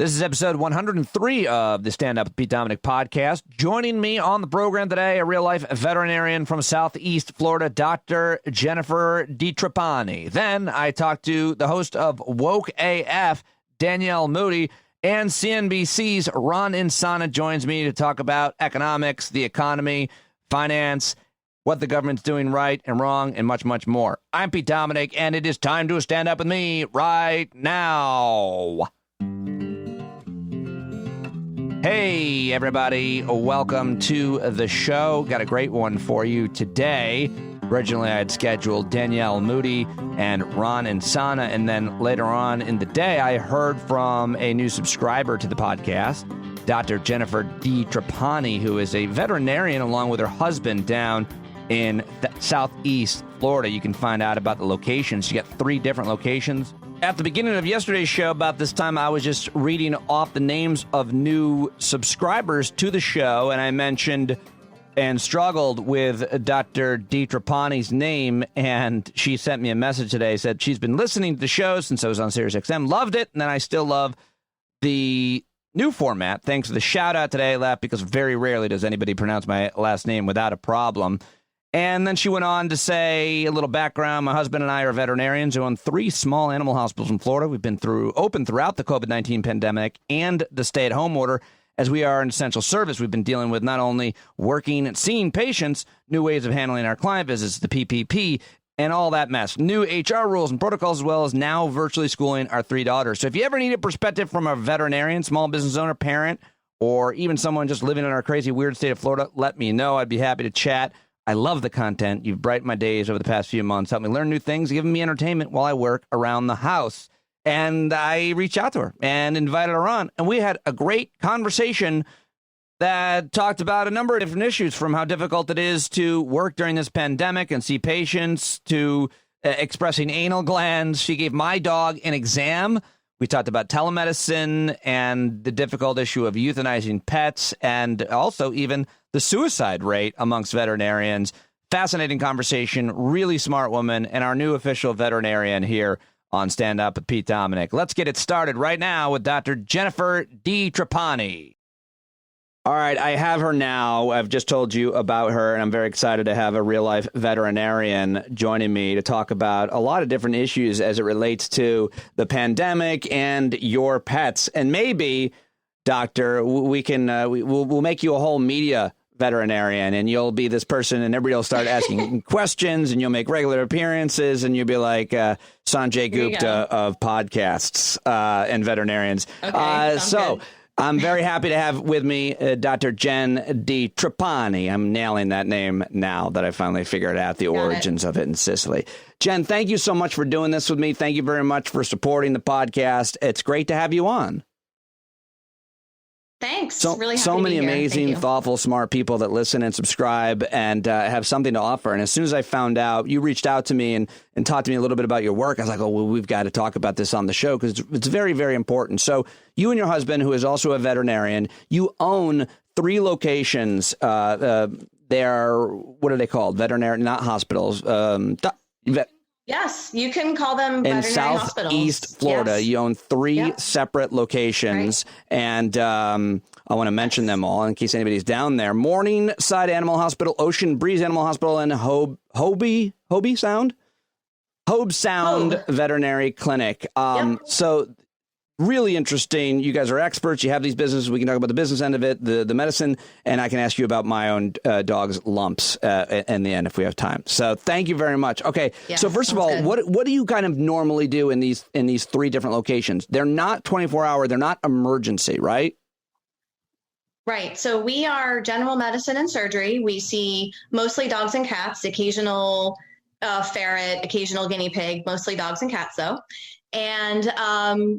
This is episode 103 of the Stand Up with Pete Dominick podcast. Joining me on the program today, a real-life veterinarian from Southeast Florida, Dr. Jennifer D Trapani. Then I talked to the host of Woke AF, Danielle Moody, and CNBC's Ron Insana joins me to talk about economics, the economy, finance, what the government's doing right and wrong, and much, much more. I'm Pete Dominick, and it is time to stand up with me right now. Hey, everybody. Welcome to the show. Got a great one for you today. Originally, I had scheduled Danielle Moody and Ron Insana, and then later on in the day, I heard from a new subscriber to the podcast, Dr. Jennifer D Trapani, who is a veterinarian along with her husband down in Southeast Florida. You can find out about the locations. You got 3 different locations. At the beginning of yesterday's show, about this time, I was just reading off the names of new subscribers to the show, and I mentioned and struggled with Dr. D Trapani's name, and she sent me a message today, said she's been listening to the show since I was on SiriusXM, loved it, and then I still love the new format. Thanks for the shout-out today. I laughed because very rarely does anybody pronounce my last name without a problem. And then she went on to say a little background. My husband and I are veterinarians who own 3 small animal hospitals in Florida. We've been open throughout the COVID-19 pandemic and the stay-at-home order. As we are an essential service, we've been dealing with not only working and seeing patients, new ways of handling our client visits, the PPP, and all that mess. New HR rules and protocols, as well as now virtually schooling our 3 daughters. So if you ever need a perspective from a veterinarian, small business owner, parent, or even someone just living in our crazy, weird state of Florida, let me know. I'd be happy to chat. I love the content. You've brightened my days over the past few months, helped me learn new things, given me entertainment while I work around the house. And I reached out to her and invited her on. And we had a great conversation that talked about a number of different issues, from how difficult it is to work during this pandemic and see patients, to expressing anal glands. She gave my dog an exam. We talked about telemedicine and the difficult issue of euthanizing pets, and also even the suicide rate amongst veterinarians. Fascinating conversation, really smart woman, and our new official veterinarian here on Stand Up with Pete Dominick. Let's get it started right now with Dr. Jennifer D Trapani. All right, I have her now. I've just told you about her, and I'm very excited to have a real-life veterinarian joining me to talk about a lot of different issues as it relates to the pandemic and your pets. And maybe, Doctor, we can we'll make you a whole media veterinarian, and you'll be this person, and everybody will start asking questions, and you'll make regular appearances, and you'll be like Sanjay Gupta of podcasts and veterinarians. Okay, so good. I'm very happy to have with me Dr. Jen D Trapani. I'm nailing that name now that I finally figured out the origins of it in Sicily. Jen, thank you so much for doing this with me. Thank you very much for supporting the podcast. It's great to have you on. Thanks. Really so many amazing, thoughtful, smart people that listen and subscribe and have something to offer. And as soon as I found out, you reached out to me and talked to me a little bit about your work. I was like, oh, well, we've got to talk about this on the show because it's very, very important. So you and your husband, who is also a veterinarian, you own 3 locations. They're, what are they called? Veterinary, not hospitals. Yes, you can call them veterinary hospitals. In Southeast Florida, yes. You own 3 separate locations, right. And I want to mention them all in case anybody's down there. Morningside Animal Hospital, Ocean Breeze Animal Hospital, and Hobe Sound Veterinary Clinic. So really interesting. You guys are experts. You have these businesses. We can talk about the business end of it, the medicine, and I can ask you about my own dog's lumps in the end if we have time. So thank you very much. Okay. So first of all, what do you kind of normally do in these 3 different locations? They're not 24-hour. They're not emergency, right? Right. So we are general medicine and surgery. We see mostly dogs and cats, occasional ferret, occasional guinea pig, mostly dogs and cats, though. And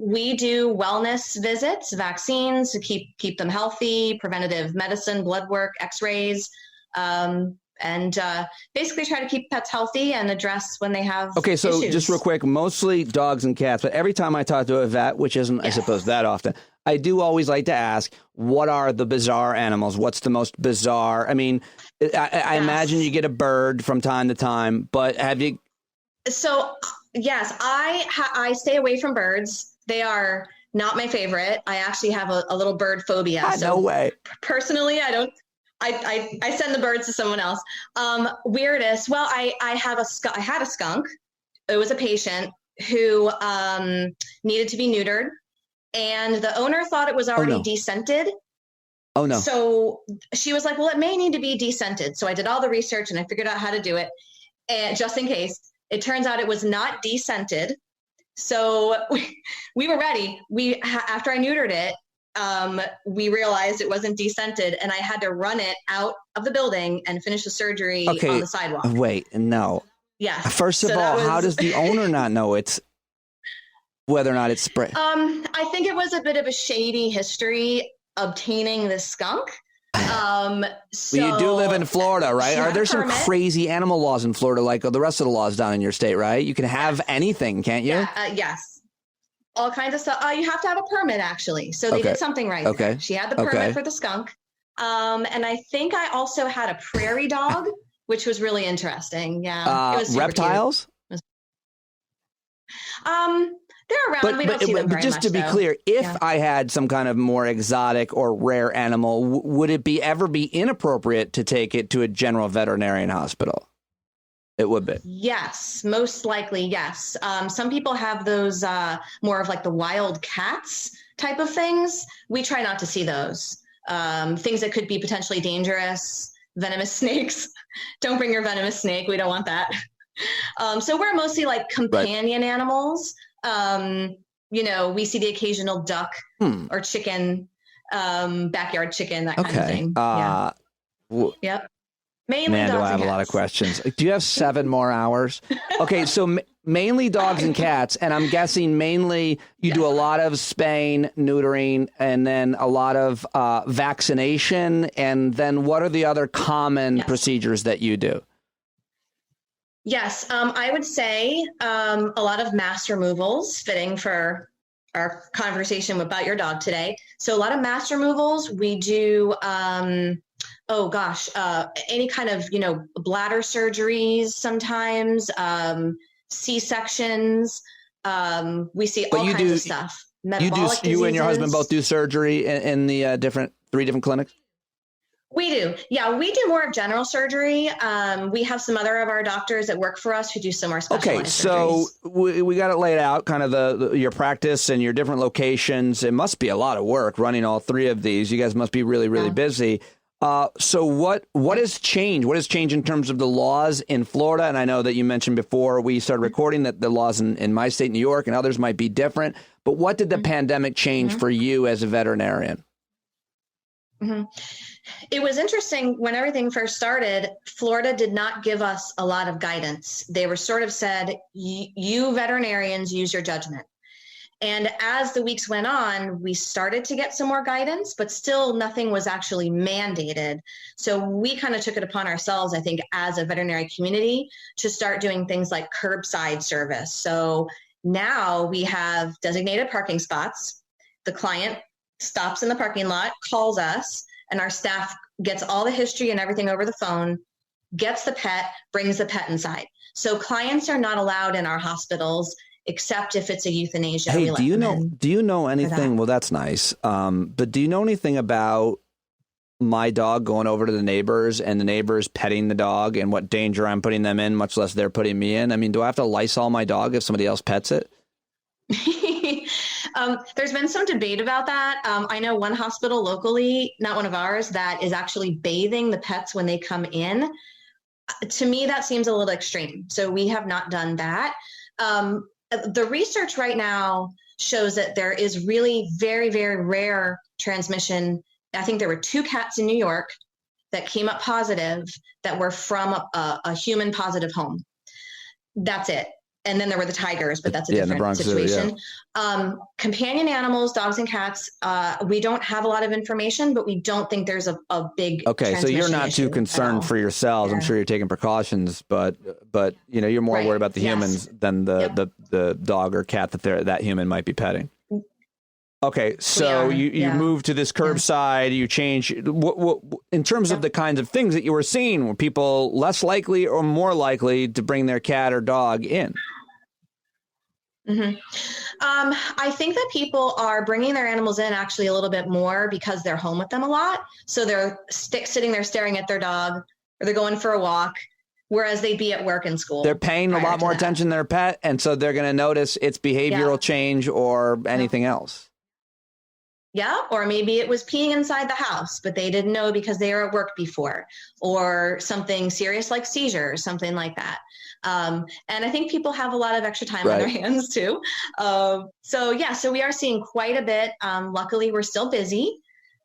we do wellness visits, vaccines to keep them healthy, preventative medicine, blood work, x-rays, and basically try to keep pets healthy and address when they have Okay, so issues. Just real quick, mostly dogs and cats, but every time I talk to a vet, which isn't, I suppose, that often, I do always like to ask, what are the bizarre animals? What's the most bizarre? I mean, I imagine you get a bird from time to time, but have you... So... Yes, I stay away from birds. They are Not my favorite. I actually have a little bird phobia. No way. Personally, I don't. I send the birds to someone else. Weirdest. Well, I had a skunk. It was a patient who needed to be neutered, and the owner thought it was already descented. Oh no. So she was like, well, it may need to be descented. So I did all the research and I figured out how to do it. And just in case, it turns out it was not descented. So we were ready. After I neutered it, we realized it wasn't descented, and I had to run it out of the building and finish the surgery on the sidewalk. Wait, no. Yes. First of all, how does the owner not know whether or not it's spray? I think it was a bit of a shady history obtaining this skunk. So you do live in Florida, right? Are there some crazy animal laws in Florida, like the rest of the laws down in your state, right? You can have anything, can't you? Yes. All kinds of stuff. You have to have a permit, actually. So they did something right. Okay. She had the permit for the skunk. And I think I also had a prairie dog, which was really interesting. Yeah. It was reptiles? They're around. We don't see them very much. Just to be clear, if I had some kind of more exotic or rare animal, would it ever be inappropriate to take it to a general veterinarian hospital? It would be. Yes, most likely, yes. Some people have those more of like the wild cats type of things. We try not to see those. Things that could be potentially dangerous, venomous snakes. Don't bring your venomous snake. We don't want that. So we're mostly like companion animals. We see the occasional duck or chicken, backyard chicken, that kind of thing. Yep. Mainly dogs do I have and a lot of questions. Do you have 7 more hours? Okay, so mainly dogs and cats, and I'm guessing mainly you do a lot of spaying, neutering, and then a lot of vaccination, and then what are the other common procedures that you do? Yes, I would say a lot of mass removals, fitting for our conversation about your dog today. So a lot of mass removals. We do, any kind of, bladder surgeries sometimes, C-sections. We see all kinds of stuff. Metabolic diseases. You and your husband both do surgery in the 3 different clinics? We do. Yeah, we do more of general surgery. We have some other of our doctors that work for us who do some more specialized surgeries. So we got it laid out, kind of your practice and your different locations. It must be a lot of work running all 3 of these. You guys must be really, really busy. So what has changed? What has changed in terms of the laws in Florida? And I know that you mentioned before we started recording that the laws in my state, New York, and others might be different. But what did the pandemic change for you as a veterinarian? It was interesting when everything first started. Florida did not give us a lot of guidance. They were sort of said, you veterinarians use your judgment. And as the weeks went on, we started to get some more guidance, but still nothing was actually mandated. So we kind of took it upon ourselves, I think, as a veterinary community to start doing things like curbside service. So now we have designated parking spots. The client stops in the parking lot, calls us, and our staff gets all the history and everything over the phone, gets the pet, brings the pet inside. So clients are not allowed in our hospitals except if it's a euthanasia. Hey, do you know anything? Well, that's nice. But do you know anything about my dog going over to the neighbors and the neighbors petting the dog and what danger I'm putting them in, much less they're putting me in? I mean, do I have to Lysol my dog if somebody else pets it? There's been some debate about that. I know one hospital locally, not one of ours, that is actually bathing the pets when they come in. To me, that seems a little extreme. So we have not done that. The research right now shows that there is really very, very rare transmission. I think there were 2 cats in New York that came up positive that were from a human positive home. That's it. And then there were the tigers, but that's a different situation. Companion animals, dogs and cats, we don't have a lot of information, but we don't think there's a big so you're not too concerned for yourselves. I'm sure you're taking precautions, but you're more worried about the humans than the dog or cat that human might be petting. Okay, so you moved to this curbside, you change. What in terms of the kinds of things that you were seeing, were people less likely or more likely to bring their cat or dog in? Mm-hmm. I think that people are bringing their animals in actually a little bit more because they're home with them a lot. So they're sitting there staring at their dog, or they're going for a walk, whereas they'd be at work and school. They're paying a lot more attention to their pet, and so they're going to notice its behavioral change or anything else. Yeah, or maybe it was peeing inside the house, but they didn't know because they were at work before, or something serious like seizures, something like that. And I think people have a lot of extra time on their hands too. So we are seeing quite a bit. Luckily, we're still busy.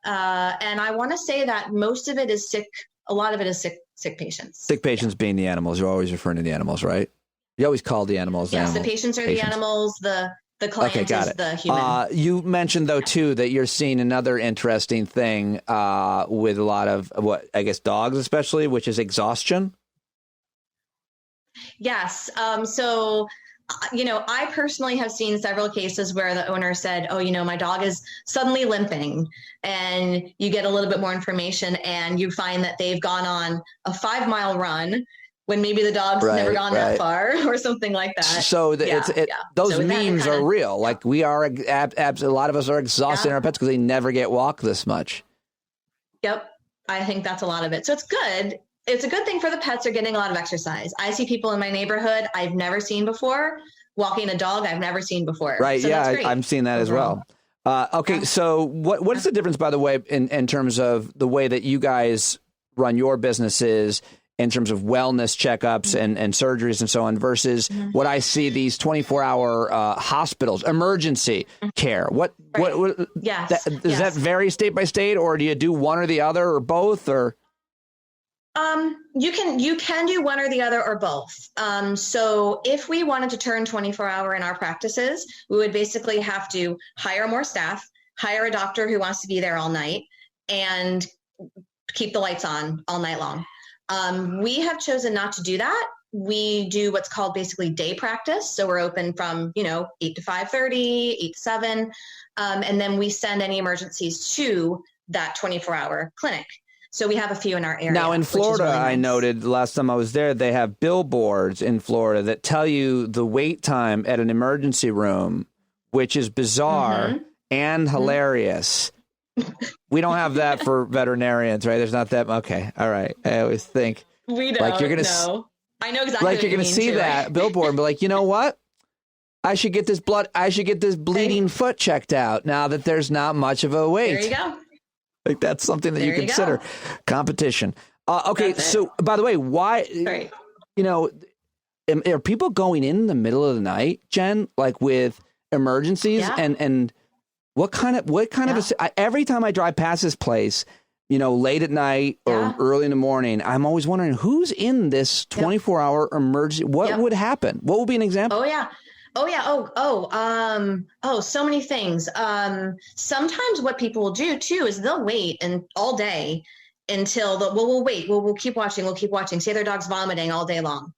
And I want to say that most of it is sick. A lot of it is sick patients. Sick patients being the animals. You're always referring to the animals, right? You always call the animals. Yes, the patients are the animals. The client is the human. You mentioned, though, too, that you're seeing another interesting thing with a lot of, dogs especially, which is exhaustion. Yes. I personally have seen several cases where the owner said, my dog is suddenly limping, and you get a little bit more information and you find that they've gone on a 5-mile run when maybe the dog's never gone that far or something like that. So those memes are real. Like we are, a lot of us are exhausting our pets because they never get walked this much. Yep. I think that's a lot of it. So it's good. It's a good thing for the pets are getting a lot of exercise. I see people in my neighborhood I've never seen before walking a dog I've never seen before. Right. So I'm seeing that as well. So what is the difference, by the way, in terms of the way that you guys run your businesses in terms of wellness checkups and surgeries and so on versus what I see these 24-hour hospitals, emergency care? Does that vary state by state, or do you do one or the other or both, or? You can do one or the other or both. So if we wanted to turn 24-hour in our practices, we would basically have to hire more staff, hire a doctor who wants to be there all night, and keep the lights on all night long. We have chosen not to do that. We do what's called basically day practice. So we're open from, 8 to 5:30, 8 to 7. And then we send any emergencies to that 24-hour clinic. So we have a few in our area. Now in Florida, really nice. I noted last time I was there, they have billboards in Florida that tell you the wait time at an emergency room, which is bizarre and hilarious. We don't have that for veterinarians, right? There's not that. Okay. All right. I always think we don't. Like you're going to I know exactly. Like you're going to see that billboard and be like, you know what? I should get this bleeding foot checked out now that there's not much of a wait. There you go. Like that's something that you consider competition. Okay. So by the way, why, are people going in the middle of the night, Jen, like with emergencies and What kind of every time I drive past this place, late at night or early in the morning, I'm always wondering who's in this 24-hour emergency. What would happen? What would be an example? So many things. Sometimes what people will do too is they'll wait all day until we'll wait. We'll keep watching. Say their dog's vomiting all day long.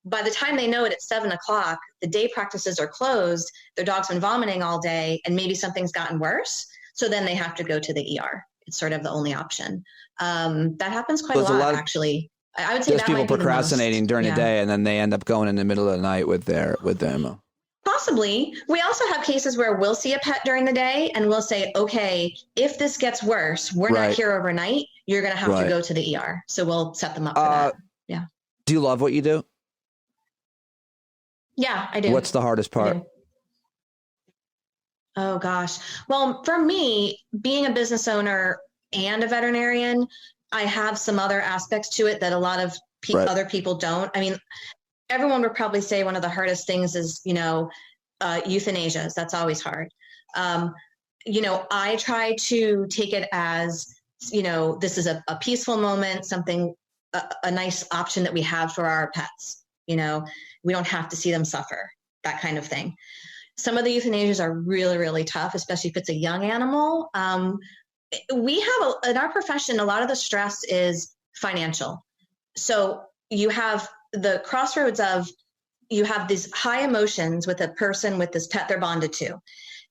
By the time they know it, it's 7 o'clock, the day practices are closed, their dog's been vomiting all day, and maybe something's gotten worse. So then they have to go to the ER. It's sort of the only option. That happens quite a lot, actually. I would say there's people procrastinating during the day, and then they end up going in the middle of the night with them. Possibly. We also have cases where we'll see a pet during the day, and we'll say, okay, if this gets worse, we're not here overnight. You're going to have to go to the ER. So we'll set them up for that. Yeah. Do you love what you do? Yeah, I do. What's the hardest part? Oh, gosh. Well, for me, being a business owner and a veterinarian, I have some other aspects to it that a lot of other people don't. I mean, everyone would probably say one of the hardest things is, euthanasia. That's always hard. I try to take it as, this is a peaceful moment, something, a nice option that we have for our pets. We don't have to see them suffer, that kind of thing. Some of the euthanasias are really, really tough, especially if it's a young animal. We have, in our profession, a lot of the stress is financial. So you have the crossroads of, you have these high emotions with a person with this pet they're bonded to,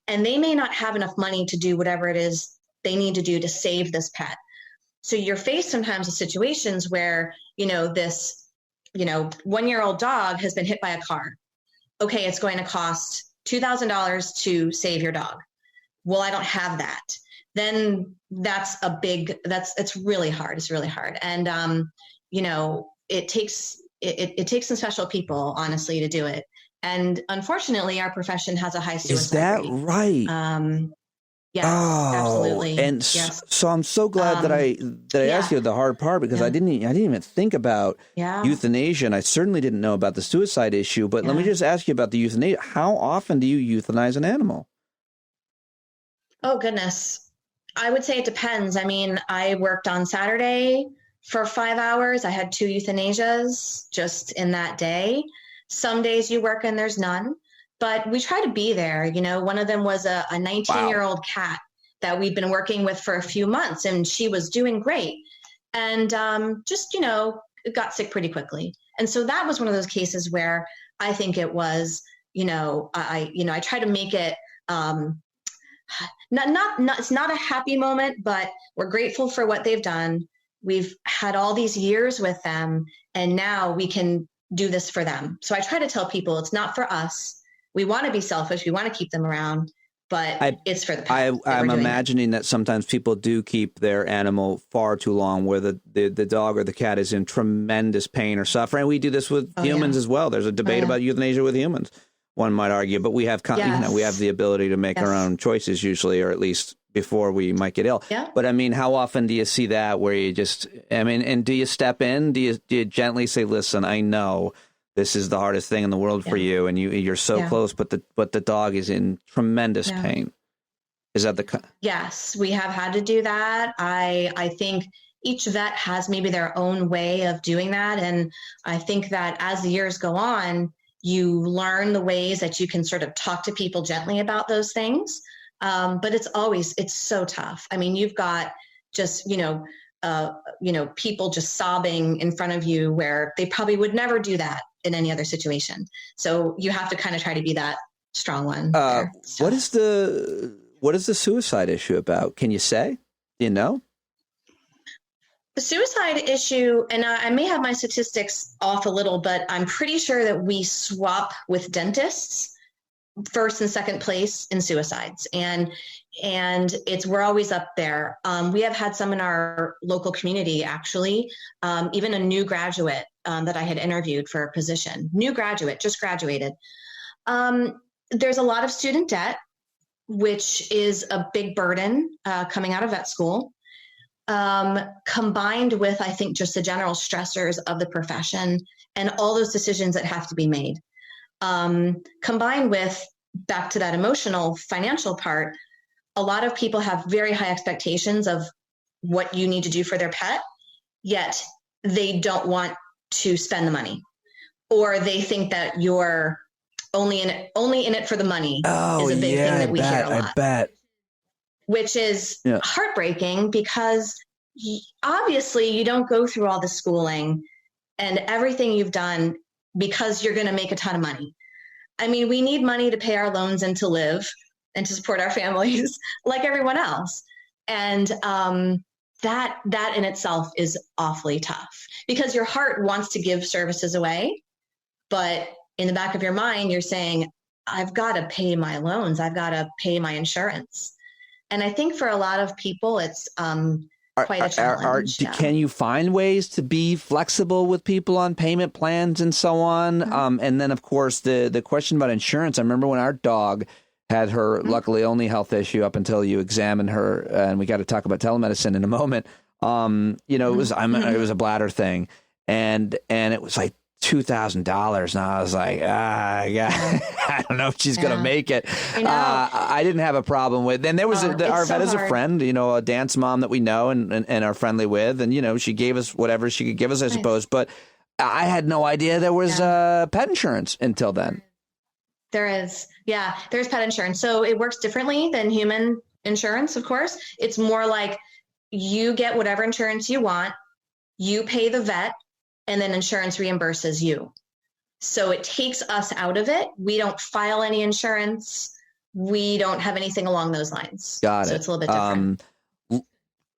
and they may not have enough money to do whatever it is they need to do to save this pet. So you're faced sometimes with situations where, this 1-year-old dog has been hit by a car. Okay, it's going to cost $2,000 to save your dog. Well, I don't have that. Then it's really hard. It's really hard. And, it takes some special people, honestly, to do it. And unfortunately, our profession has a high suicide rate. Is that right? Yes, absolutely. And yes. So I'm so glad that I asked you the hard part, because I didn't even think about euthanasia, and I certainly didn't know about the suicide issue. But let me just ask you about the euthanasia. How often do you euthanize an animal? Oh, goodness. I would say it depends. I mean, I worked on Saturday for 5 hours. I had 2 euthanasias just in that day. Some days you work and there's none, but we try to be there. One of them was a 19-year-old cat that we'd been working with for a few months, and she was doing great. And got sick pretty quickly. And so that was one of those cases where I think it was, I try to make it, it's not a happy moment, but we're grateful for what they've done. We've had all these years with them, and now we can do this for them. So I try to tell people it's not for us. We want to be selfish. We want to keep them around, but it's for the pet. I'm imagining that sometimes people do keep their animal far too long, where the dog or the cat is in tremendous pain or suffering. We do this with humans as well. There's a debate about euthanasia with humans, one might argue, but we have we have the ability to make our own choices usually, or at least before we might get ill. Yeah. But I mean, how often do you see that where you and do you step in? Do you gently say, listen, I know this is the hardest thing in the world for you, and you're so close, but the dog is in tremendous pain. Is that the... Yes, we have had to do that. I think each vet has maybe their own way of doing that. And I think that as the years go on, you learn the ways that you can sort of talk to people gently about those things. But it's so tough. I mean, you've got just, people just sobbing in front of you where they probably would never do that in any other situation. So you have to kind of try to be that strong one. What is the suicide issue about? Can you say? Do you know? The suicide issue, and I may have my statistics off a little, but I'm pretty sure that we swap with dentists first and second place in suicides. And we're always up there. We have had some in our local community, actually, even a new graduate that I had interviewed for a position. New graduate, just graduated. There's a lot of student debt, which is a big burden coming out of vet school, combined with, I think, just the general stressors of the profession and all those decisions that have to be made. Combined with, back to that emotional financial part, a lot of people have very high expectations of what you need to do for their pet, yet they don't want to spend the money, or they think that you're only in it for the money. Is a big thing that we hear a lot. I bet. Which is heartbreaking, because obviously you don't go through all the schooling and everything you've done because you're going to make a ton of money. I mean, we need money to pay our loans and to live and to support our families like everyone else. And that in itself is awfully tough, because your heart wants to give services away, but in the back of your mind, you're saying, I've got to pay my loans. I've got to pay my insurance. And I think for a lot of people, it's quite a challenge. Can you find ways to be flexible with people on payment plans and so on? Mm-hmm. And then, of course, the question about insurance. I remember when our dog had her, luckily, only health issue up until you examine her, and we got to talk about telemedicine in a moment. It was a bladder thing, and it was like $2,000, and I was like, I don't know if she's gonna make it. I didn't have a problem with. And there was our vet is a friend, a dance mom that we know and are friendly with, and she gave us whatever she could give us, I suppose. But I had no idea there was pet insurance until then. There is, there's pet insurance. So it works differently than human insurance. Of course, it's more like you get whatever insurance you want, you pay the vet, and then insurance reimburses you. So it takes us out of it. We don't file any insurance. We don't have anything along those lines. Got it. So it's a little bit different.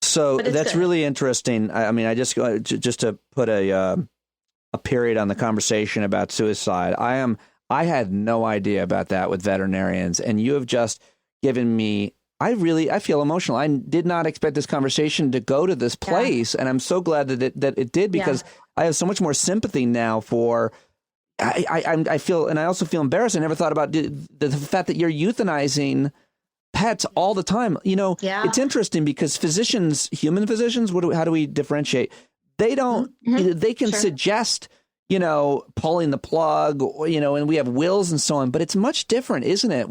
So that's good. Really interesting. I mean, I just to put a period on the conversation about suicide. I had no idea about that with veterinarians, and you have just given me. I feel emotional. I did not expect this conversation to go to this place, and I'm so glad that it did, because I have so much more sympathy now for. I feel, and I also feel embarrassed. I never thought about the fact that you're euthanizing pets all the time. It's interesting because human physicians, how do we differentiate? They don't. They can suggest. Pulling the plug, and we have wills and so on, but it's much different, isn't it?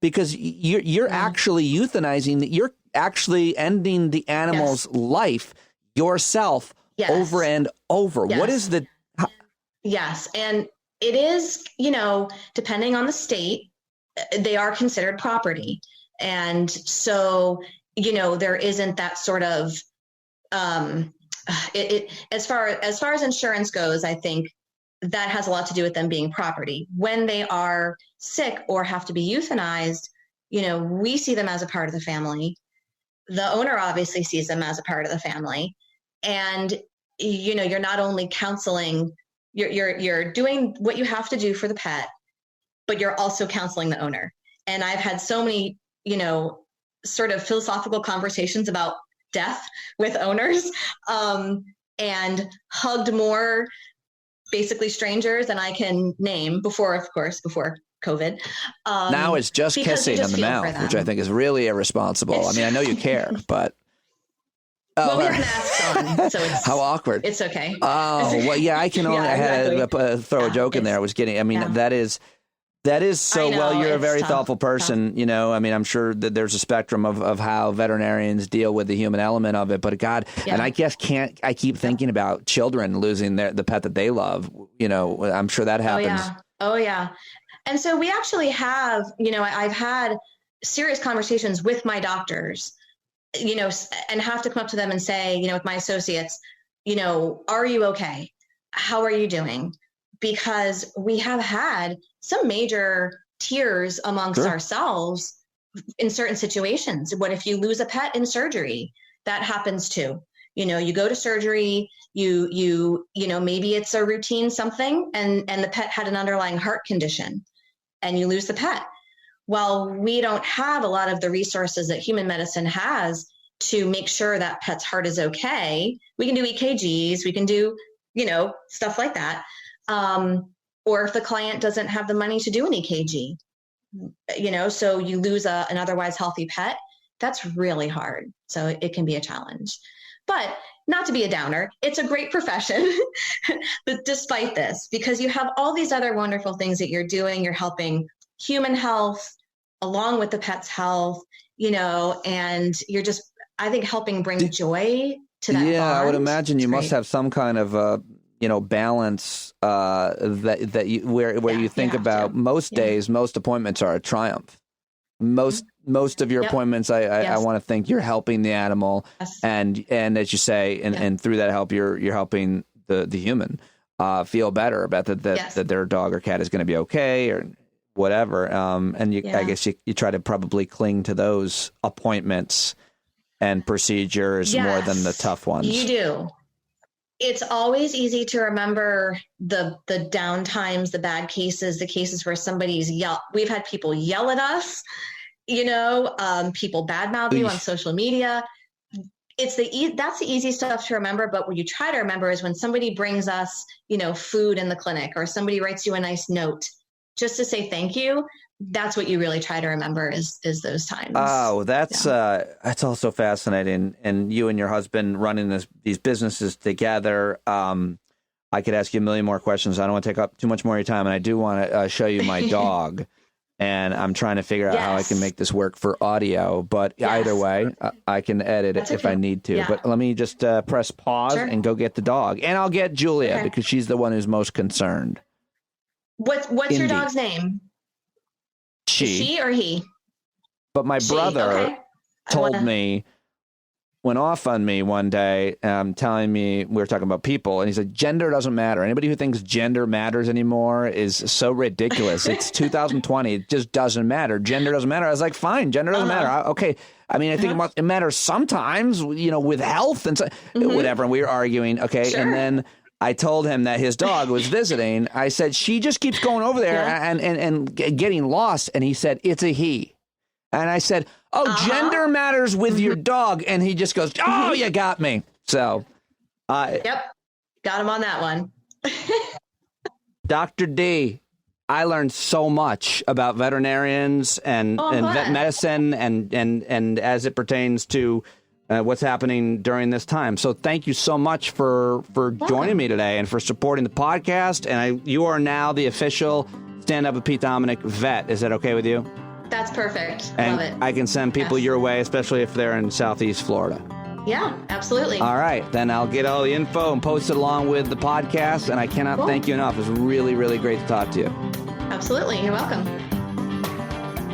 Because you're actually euthanizing, you're actually ending the animal's life yourself over and over. Yes. What is the? Yes. And it is, depending on the state, they are considered property. And so, there isn't that sort of, as far as insurance goes, I think that has a lot to do with them being property. When they are sick or have to be euthanized, we see them as a part of the family. The owner obviously sees them as a part of the family. And, you're not only counseling, you're doing what you have to do for the pet, but you're also counseling the owner. And I've had so many, sort of philosophical conversations about death with owners, and hugged more basically strangers than I can name before COVID. Now it's just kissing on the mouth, which I think is really irresponsible. I know you care, but. Well, we have masks on, so it's how awkward. It's okay. Oh, well, yeah, I can only, I had to throw a joke in there. I was kidding. that is so, you're a very thoughtful person, I'm sure that there's a spectrum of how veterinarians deal with the human element of it, but God, and I guess I keep thinking about children losing the pet that they love, I'm sure that happens. Oh yeah. And so we actually have, I've had serious conversations with my doctors, and have to come up to them and say, with my associates, are you okay? How are you doing? Because we have had some major tears amongst ourselves in certain situations. What if you lose a pet in surgery? That happens too. You go to surgery, you maybe it's a routine something, and the pet had an underlying heart condition, and you lose the pet. Well, we don't have a lot of the resources that human medicine has to make sure that pet's heart is okay. We can do EKGs, we can do, stuff like that. Or if the client doesn't have the money to do an EKG, so you lose an otherwise healthy pet, that's really hard. So it can be a challenge. But not to be a downer, it's a great profession. But despite this, because you have all these other wonderful things that you're doing, you're helping human health along with the pet's health, and you're just, I think, helping bring joy to that bond. I would imagine you must have some kind of balance that you where you think about most days, most appointments are a triumph. Most of your appointments, I want to think you're helping the animal, and as you say, and through that help, you're helping the human feel better about that their dog or cat is going to be okay or whatever. I guess you try to probably cling to those appointments and procedures more than the tough ones. You do. It's always easy to remember the down times, the bad cases, the cases where somebody's we've had people yell at us, people badmouth you on social media. That's the easy stuff to remember. But what you try to remember is when somebody brings us, food in the clinic, or somebody writes you a nice note just to say thank you. That's what you really try to remember is those times. Oh, that's also fascinating. And you and your husband running these businesses together. I could ask you a million more questions. I don't want to take up too much more of your time. And I do want to show you my dog. And I'm trying to figure out how I can make this work for audio. But either way, I can edit it if I need to. Yeah. But let me just press pause and go get the dog. And I'll get Julia because she's the one who's most concerned. What's your dog's name? She or he? But my brother went off on me one day, telling me, we were talking about people, and he said, gender doesn't matter. Anybody who thinks gender matters anymore is so ridiculous. It's 2020. It just doesn't matter. Gender doesn't matter. I was like, fine, gender doesn't matter. Okay. I mean, I think it matters sometimes, with health and whatever. And we were arguing. Okay. Sure. And then I told him that his dog was visiting. I said, she just keeps going over there and getting lost. And he said, it's a he. And I said, gender matters with your dog. And he just goes, oh, you got me. So. Yep. Got him on that one. Dr. D, I learned so much about veterinarians and vet medicine and as it pertains to what's happening during this time. So thank you so much for joining me today and for supporting the podcast. And you are now the official Stand Up with Pete Dominick vet. Is that okay with you? That's perfect. And love it. I can send people your way, especially if they're in Southeast Florida. Yeah, absolutely. All right. Then I'll get all the info and post it along with the podcast. And I cannot thank you enough. It was really, really great to talk to you. Absolutely. You're welcome.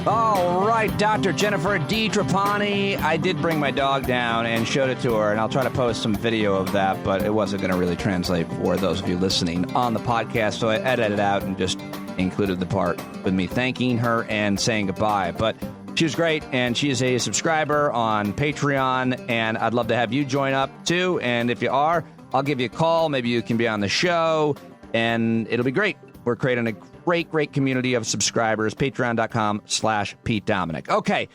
All right, Dr. Jennifer D Trapani. I did bring my dog down and showed it to her, and I'll try to post some video of that, but it wasn't going to really translate for those of you listening on the podcast, so I edited it out and just included the part with me thanking her and saying goodbye. But she was great, and she is a subscriber on Patreon, and I'd love to have you join up, too. And if you are, I'll give you a call. Maybe you can be on the show, and it'll be great. We're creating a great community of subscribers. Patreon.com/Pete Dominick. Okay.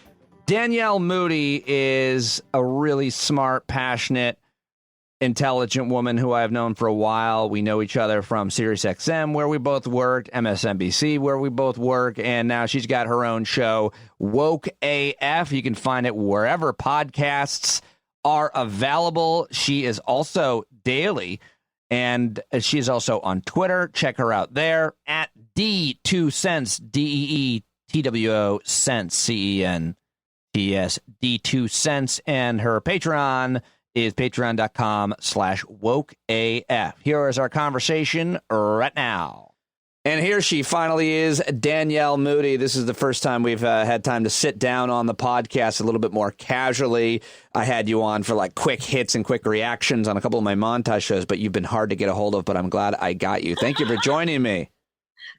Danielle Moody is a really smart, passionate, intelligent woman who I've known for a while. We know each other from SiriusXM, where we both worked, MSNBC, where we both work, and now she's got her own show, Woke AF. You can find it wherever podcasts are available. She is also daily, and she's also on Twitter. Check her out there at D2Cents, DEETWO Cents, CENTS, D2Cents, and her Patreon is patreon.com/wokeaf. Here is our conversation right now. And here she finally is, Danielle Moody. This is the first time we've had time to sit down on the podcast a little bit more casually. I had you on for like quick hits and quick reactions on a couple of my montage shows, but you've been hard to get a hold of, but I'm glad I got you. Thank you for joining me.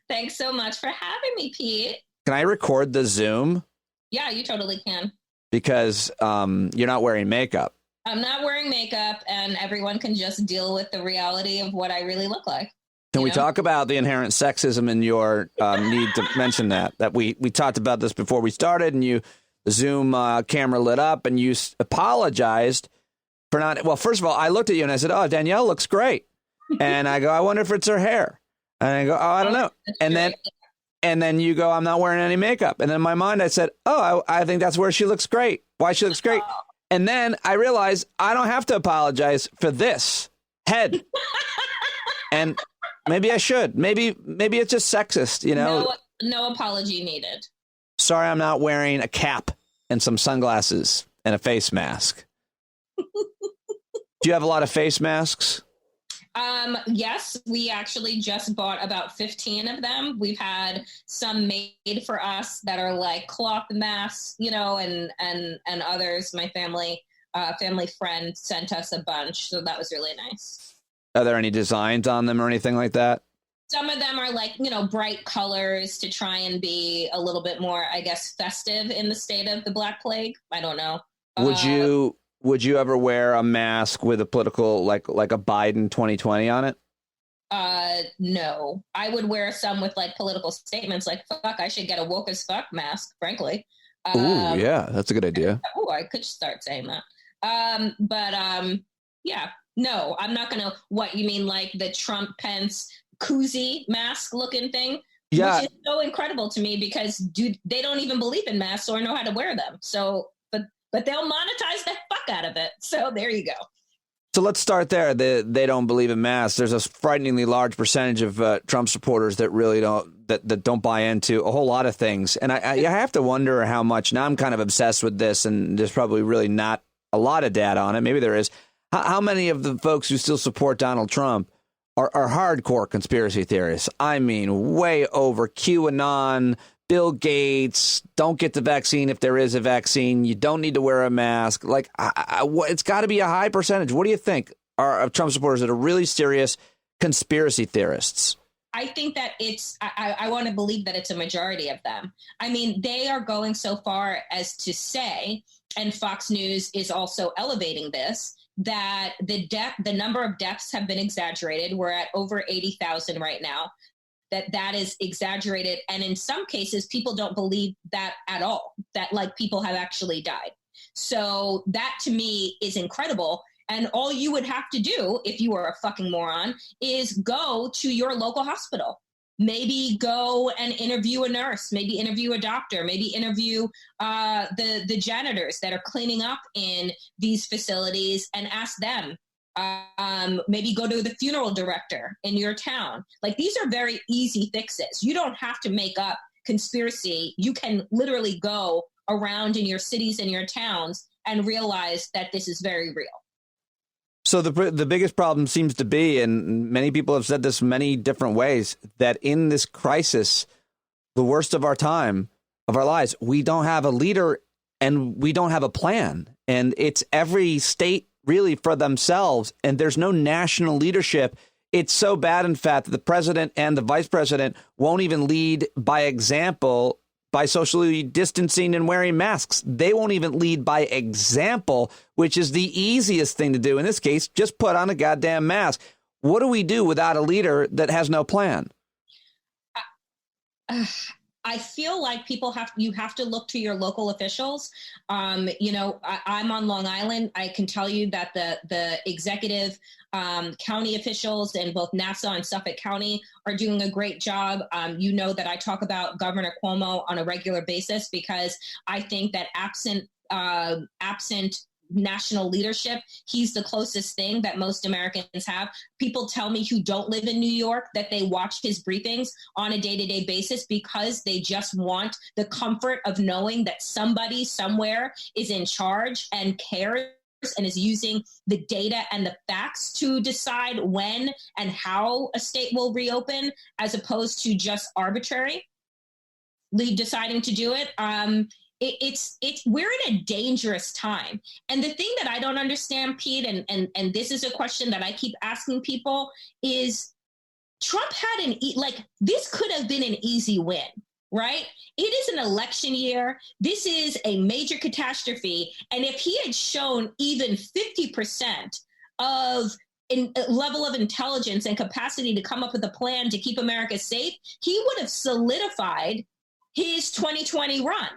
Thanks so much for having me, Pete. Can I record the Zoom? Yeah, you totally can. Because you're not wearing makeup. I'm not wearing makeup, and everyone can just deal with the reality of what I really look like. Can we talk about the inherent sexism in your need to mention that we talked about this before we started, and the Zoom camera lit up, and you apologized for not. Well, first of all, I looked at you and I said, "Oh, Danielle looks great," and I go, "I wonder if it's her hair," and I go, "Oh, I don't know," and then you go, "I'm not wearing any makeup," and then in my mind I said, "Oh, I think that's where she looks great. Why she looks great," and then I realized I don't have to apologize for this head, and. Maybe I should. Maybe it's just sexist, you know? No apology needed. Sorry, I'm not wearing a cap and some sunglasses and a face mask. Do you have a lot of face masks? Yes, we actually just bought about 15 of them. We've had some made for us that are like cloth masks, you know, and others. My family friend sent us a bunch, so that was really nice. Are there any designs on them or anything like that? Some of them are like, you know, bright colors to try and be a little bit more, I guess, festive in the state of the Black Plague. I don't know. Would you ever wear a mask with a political, like a Biden 2020 on it? No. I would wear some with like political statements like, fuck, I should get a woke as fuck mask, frankly. Ooh, yeah, that's a good idea. Oh, I could start saying that. Yeah. No, I'm not going to, what you mean, like the Trump-Pence koozie mask looking thing? Yeah. Which is so incredible to me because, dude, they don't even believe in masks or know how to wear them. So, but they'll monetize the fuck out of it. So there you go. So let's start there. They don't believe in masks. There's a frighteningly large percentage of Trump supporters that really that don't buy into a whole lot of things. And I have to wonder how much, now I'm kind of obsessed with this, and there's probably really not a lot of data on it. Maybe there is. How many of the folks who still support Donald Trump are hardcore conspiracy theorists? I mean, way over QAnon, Bill Gates, don't get the vaccine if there is a vaccine. You don't need to wear a mask. Like, it's got to be a high percentage. What do you think of Trump supporters that are really serious conspiracy theorists? I think that I want to believe that it's a majority of them. I mean, they are going so far as to say, and Fox News is also elevating this, that the number of deaths have been exaggerated. We're at over 80,000 right now. That is exaggerated. And in some cases, people don't believe that at all, that like people have actually died. So that to me is incredible. And all you would have to do if you were a fucking moron is go to your local hospital. Maybe go and interview a nurse, maybe interview a doctor, maybe interview the janitors that are cleaning up in these facilities and ask them. Maybe go to the funeral director in your town. Like, these are very easy fixes. You don't have to make up conspiracy. You can literally go around in your cities and your towns and realize that this is very real. So the biggest problem seems to be, and many people have said this many different ways, that in this crisis, the worst of our time, of our lives, we don't have a leader and we don't have a plan. And it's every state really for themselves, and there's no national leadership. It's so bad, in fact, that the president and the vice president won't even lead by example by socially distancing and wearing masks. They won't even lead by example, which is the easiest thing to do. In this case, just put on a goddamn mask. What do we do without a leader that has no plan? I feel like you have to look to your local officials. I'm on Long Island. I can tell you that the executive county officials in both Nassau and Suffolk County are doing a great job. You know that I talk about Governor Cuomo on a regular basis because I think that absent national leadership, he's the closest thing that most Americans have. People tell me who don't live in New York that they watch his briefings on a day-to-day basis because they just want the comfort of knowing that somebody somewhere is in charge and cares and is using the data and the facts to decide when and how a state will reopen, as opposed to just arbitrarily deciding to do it. We're in a dangerous time. And the thing that I don't understand, Pete, and this is a question that I keep asking people, is Trump had this could have been an easy win, right? It is an election year. This is a major catastrophe. And if he had shown even 50% of level of intelligence and capacity to come up with a plan to keep America safe, he would have solidified his 2020 run.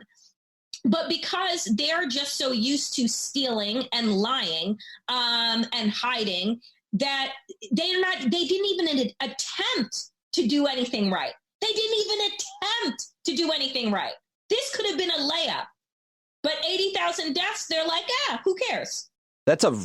But because they're just so used to stealing and lying and hiding, that they didn't even attempt to do anything right. They didn't even attempt to do anything right. This could have been a layup. But 80,000 deaths, they're like, who cares? That's a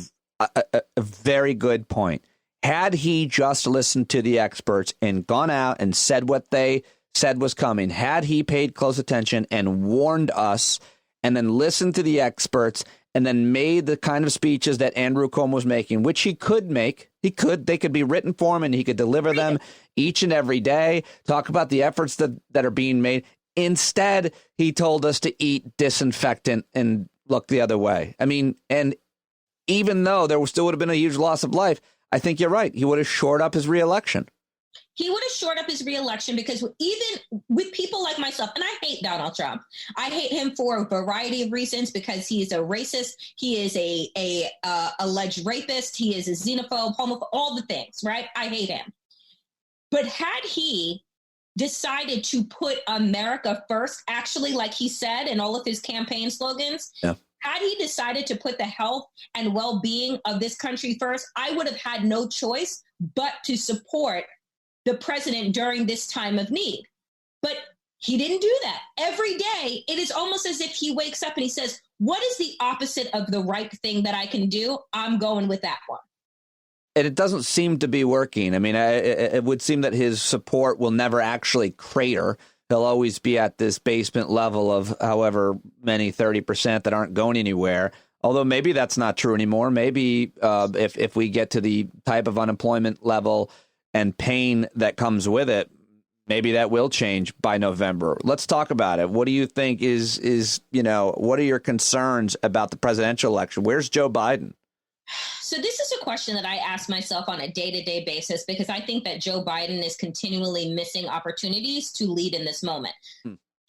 very good point. Had he just listened to the experts and gone out and said what they said was coming, had he paid close attention and warned us and then listened to the experts and then made the kind of speeches that Andrew Cuomo was making, which he could make, they could be written for him and he could deliver them each and every day, talk about the efforts that are being made. Instead, he told us to eat disinfectant and look the other way. I mean, and even though there still would have been a huge loss of life, I think you're right. He would have shored up his reelection. He would have shored up his reelection because even with people like myself, and I hate Donald Trump. I hate him for a variety of reasons because he is a racist. He is a alleged rapist. He is a xenophobe, homophobe, all the things, right? I hate him. But had he decided to put America first, actually, like he said in all of his campaign slogans, had he decided to put the health and well-being of this country first, I would have had no choice but to support the president during this time of need. But he didn't do that. Every day, it is almost as if he wakes up and he says, what is the opposite of the right thing that I can do? I'm going with that one. And it doesn't seem to be working. I mean, it would seem that his support will never actually crater. He'll always be at this basement level of however many 30% that aren't going anywhere. Although maybe that's not true anymore. Maybe if we get to the type of unemployment level and pain that comes with it, maybe that will change by November. Let's talk about it. What do you think is what are your concerns about the presidential election? Where's Joe Biden? So this is a question that I ask myself on a day-to-day basis because I think that Joe Biden is continually missing opportunities to lead in this moment.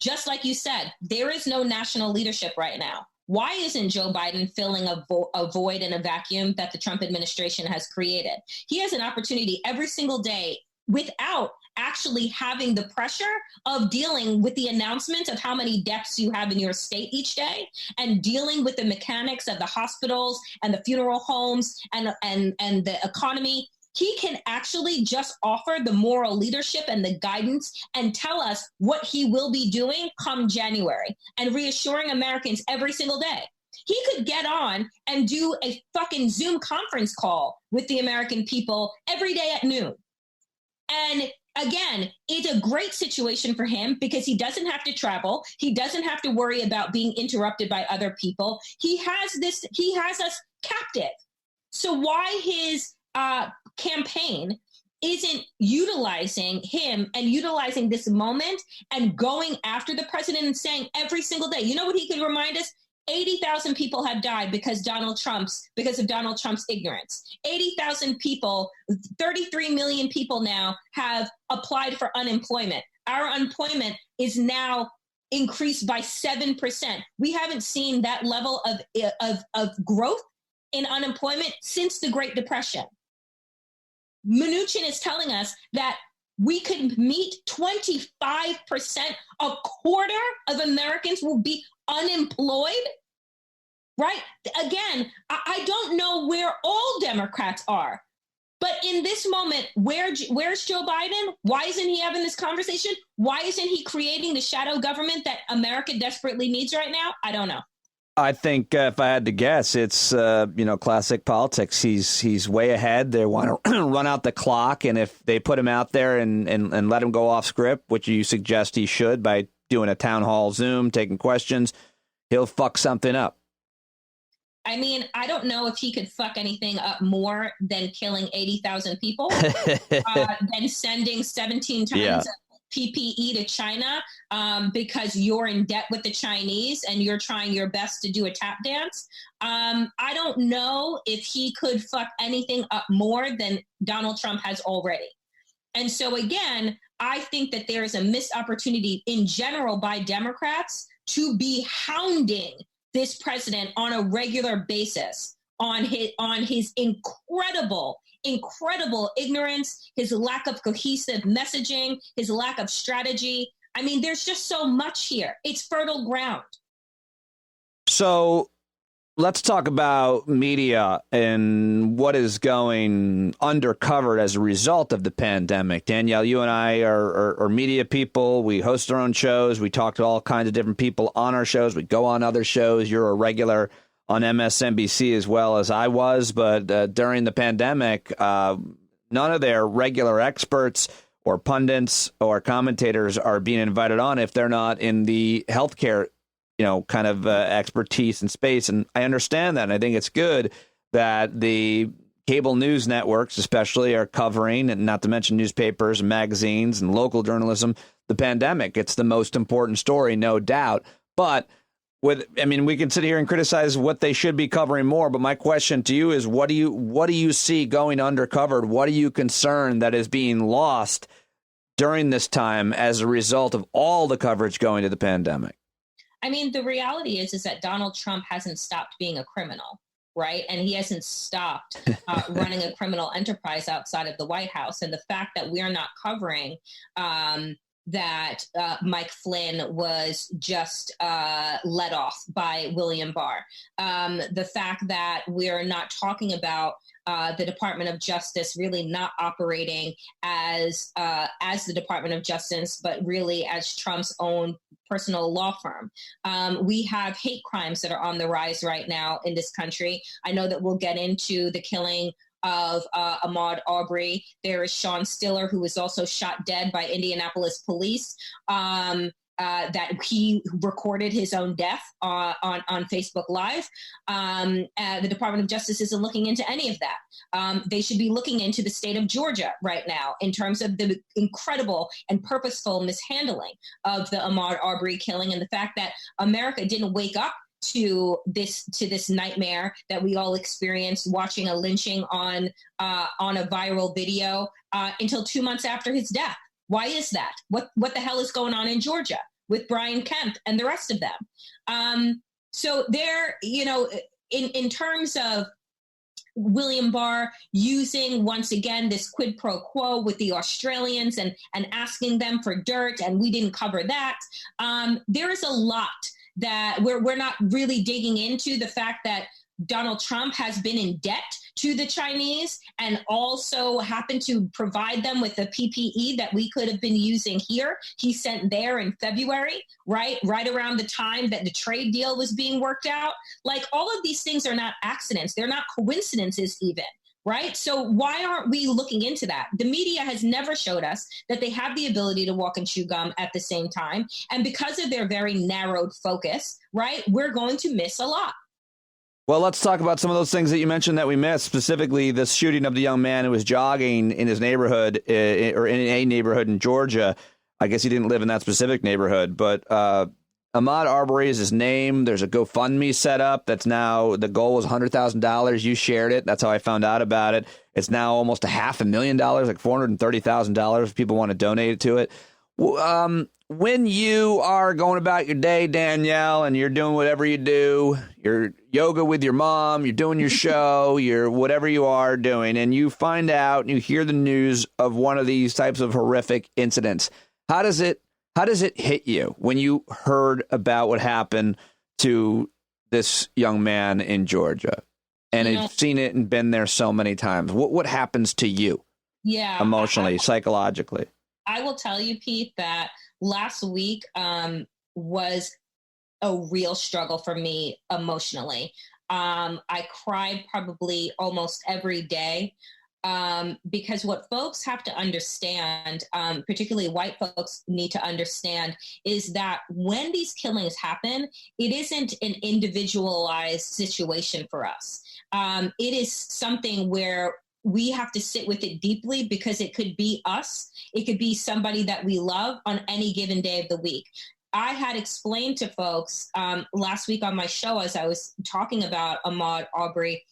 Just like you said, there is no national leadership right now. Why isn't Joe Biden filling a void and a vacuum that the Trump administration has created? He has an opportunity every single day without actually having the pressure of dealing with the announcement of how many deaths you have in your state each day and dealing with the mechanics of the hospitals and the funeral homes and the economy. He can actually just offer the moral leadership and the guidance and tell us what he will be doing come January and reassuring Americans every single day. He could get on and do a fucking Zoom conference call with the American people every day at noon. And again, it's a great situation for him because he doesn't have to travel. He doesn't have to worry about being interrupted by other people. He has us captive. So why his campaign isn't utilizing him and utilizing this moment and going after the president and saying every single day, you know what he could remind us? 80,000 people have died because of Donald Trump's ignorance. 80,000 people, 33 million people now have applied for unemployment. Our unemployment is now increased by 7%. We haven't seen that level of growth in unemployment since the Great Depression. Mnuchin is telling us that we could meet 25%, a quarter of Americans will be unemployed, right? Again, I don't know where all Democrats are, but in this moment, where's Joe Biden? Why isn't he having this conversation? Why isn't he creating the shadow government that America desperately needs right now? I don't know. I think if I had to guess, it's, classic politics. He's way ahead. They want to run out the clock. And if they put him out there and let him go off script, which you suggest he should by doing a town hall Zoom, taking questions, he'll fuck something up. I mean, I don't know if he could fuck anything up more than killing 80,000 people, than sending 17 tons of PPE to China because you're in debt with the Chinese and you're trying your best to do a tap dance. I don't know if he could fuck anything up more than Donald Trump has already. And so, again, I think that there is a missed opportunity in general by Democrats to be hounding this president on a regular basis on his incredible ignorance, his lack of cohesive messaging, his lack of strategy. I mean, there's just so much here. It's fertile ground. So let's talk about media and what is going undercover as a result of the pandemic. Danielle, you and I are media people. We host our own shows. We talk to all kinds of different people on our shows. We go on other shows. You're a regular on MSNBC as well as I was. But during the pandemic, none of their regular experts or pundits or commentators are being invited on if they're not in the healthcare kind of expertise and space. And I understand that. And I think it's good that the cable news networks especially are covering, and not to mention newspapers and magazines and local journalism, the pandemic. It's the most important story, no doubt. But we can sit here and criticize what they should be covering more. But my question to you is, what do you see going undercovered? What are you concerned that is being lost during this time as a result of all the coverage going to the pandemic? I mean, the reality is that Donald Trump hasn't stopped being a criminal, right? And he hasn't stopped running a criminal enterprise outside of the White House. And the fact that we're not covering that Mike Flynn was just let off by William Barr, the fact that we're not talking about the Department of Justice really not operating as the Department of Justice, but really as Trump's own personal law firm. We have hate crimes that are on the rise right now in this country. I know that we'll get into the killing of Ahmaud Arbery. There is Sean Stiller, who was also shot dead by Indianapolis police, that he recorded his own death on Facebook Live. The Department of Justice isn't looking into any of that. They should be looking into the state of Georgia right now in terms of the incredible and purposeful mishandling of the Ahmaud Arbery killing, and the fact that America didn't wake up to this nightmare that we all experienced watching a lynching on a viral video until 2 months after his death. Why is that? What the hell is going on in Georgia with Brian Kemp and the rest of them? So there, in terms of William Barr using, once again, this quid pro quo with the Australians and asking them for dirt, and we didn't cover that. There is a lot that we're not really digging into. The fact that Donald Trump has been in debt to the Chinese and also happened to provide them with the PPE that we could have been using here. He sent there in February, right around the time that the trade deal was being worked out. Like, all of these things are not accidents. They're not coincidences even. Right? So why aren't we looking into that? The media has never showed us that they have the ability to walk and chew gum at the same time. And because of their very narrowed focus, right, we're going to miss a lot. Well, let's talk about some of those things that you mentioned that we missed, specifically the shooting of the young man who was jogging in his neighborhood or in a neighborhood in Georgia. I guess he didn't live in that specific neighborhood, but Ahmaud Arbery is his name. There's a GoFundMe set up that's now, the goal was $100,000. You shared it. That's how I found out about it. It's now almost $500,000, like $430,000 if people want to donate it to it. When you are going about your day, Danielle, and you're doing whatever you do, you're yoga with your mom, you're doing your show, you're whatever you are doing, and you find out and you hear the news of one of these types of horrific incidents, how does it hit you when you heard about what happened to this young man in Georgia and have seen it and been there so many times? What happens to you? Yeah, emotionally, psychologically? I will tell you, Pete, that last week was a real struggle for me emotionally. I cried probably almost every day because what folks have to understand, particularly white folks need to understand, is that when these killings happen, it isn't an individualized situation for us. It is something where we have to sit with it deeply because it could be us. It could be somebody that we love on any given day of the week. I had explained to folks last week on my show, as I was talking about Ahmaud Arbery,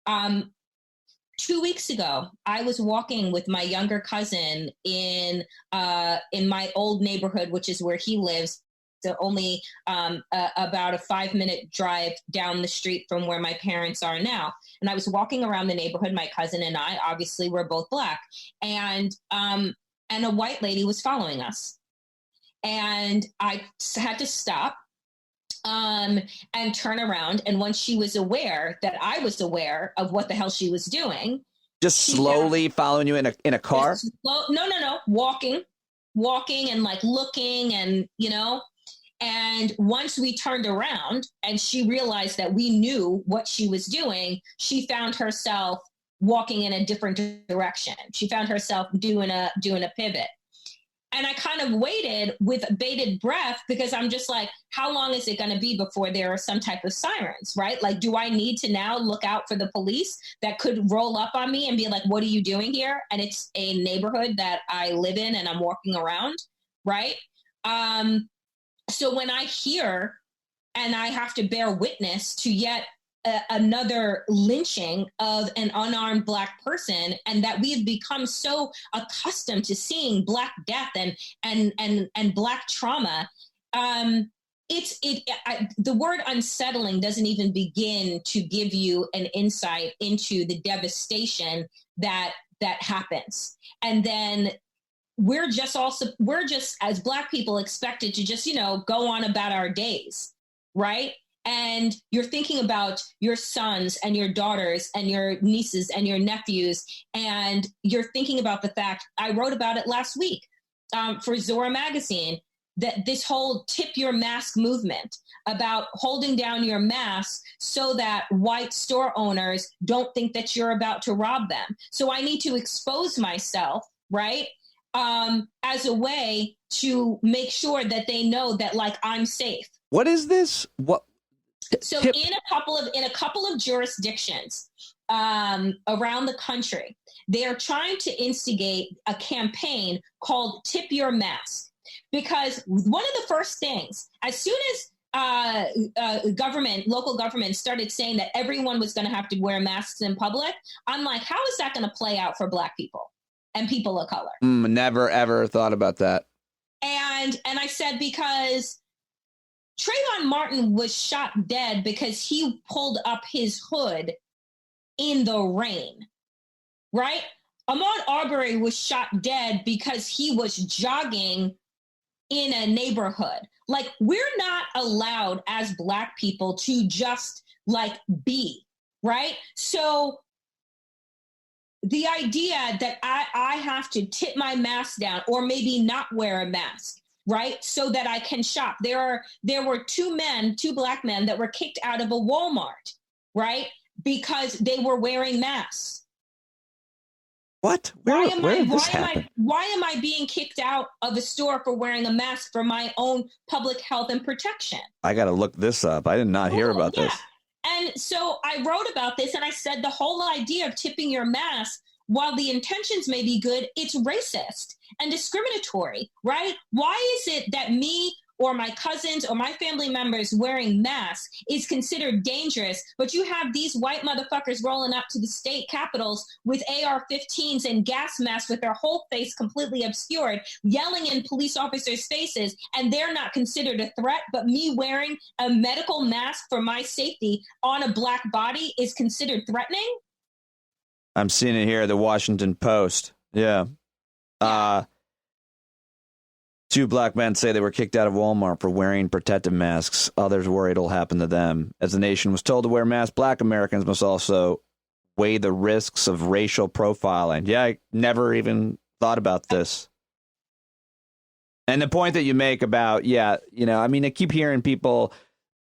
2 weeks ago, I was walking with my younger cousin in my old neighborhood, which is where he lives. So only about a 5-minute drive down the street from where my parents are now. And I was walking around the neighborhood, my cousin and I, obviously we're both Black, and a white lady was following us. And I had to stop and turn around. And once she was aware that I was aware of what the hell she was doing. Just slowly following you in a car? No. Walking and like looking and, And once we turned around and she realized that we knew what she was doing, she found herself walking in a different direction. She found herself doing a pivot. And I kind of waited with bated breath because I'm just like, how long is it going to be before there are some type of sirens, right? Like, do I need to now look out for the police that could roll up on me and be like, what are you doing here? And it's a neighborhood that I live in and I'm walking around, right? So when I hear and I have to bear witness to yet another lynching of an unarmed Black person, and that we have become so accustomed to seeing Black death and Black trauma, the word unsettling doesn't even begin to give you an insight into the devastation that happens. And then we're just as Black people expected to just, go on about our days, right? And you're thinking about your sons and your daughters and your nieces and your nephews. And you're thinking about the fact, I wrote about it last week for Zora magazine, that this whole tip your mask movement about holding down your mask so that white store owners don't think that you're about to rob them. So I need to expose myself, right? As a way to make sure that they know that, like, I'm safe. What is this? What? So in a couple of jurisdictions around the country, they are trying to instigate a campaign called Tip Your Mask. Because one of the first things, as soon as local government started saying that everyone was going to have to wear masks in public, I'm like, how is that going to play out for Black people and people of color? Never, ever thought about that. And I said, because Trayvon Martin was shot dead because he pulled up his hood in the rain, right? Ahmaud Arbery was shot dead because he was jogging in a neighborhood. Like, we're not allowed as Black people to just like be, right? So the idea that I have to tip my mask down or maybe not wear a mask, right, so that I can shop. There were two Black men that were kicked out of a Walmart, right, because they were wearing masks. What? Why am I being kicked out of a store for wearing a mask for my own public health and protection? I got to look this up. I did not hear about this. And so I wrote about this, and I said the whole idea of tipping your mask, while the intentions may be good, it's racist and discriminatory, right? Why is it that me or my cousins or my family members wearing masks is considered dangerous, but you have these white motherfuckers rolling up to the state capitals with AR-15s and gas masks with their whole face completely obscured, yelling in police officers' faces, and they're not considered a threat, but me wearing a medical mask for my safety on a Black body is considered threatening? I'm seeing it here, the Washington Post. Yeah. Two Black men say they were kicked out of Walmart for wearing protective masks. Others worry it'll happen to them. As the nation was told to wear masks, Black Americans must also weigh the risks of racial profiling. Yeah, I never even thought about this. And the point that you make about, I keep hearing people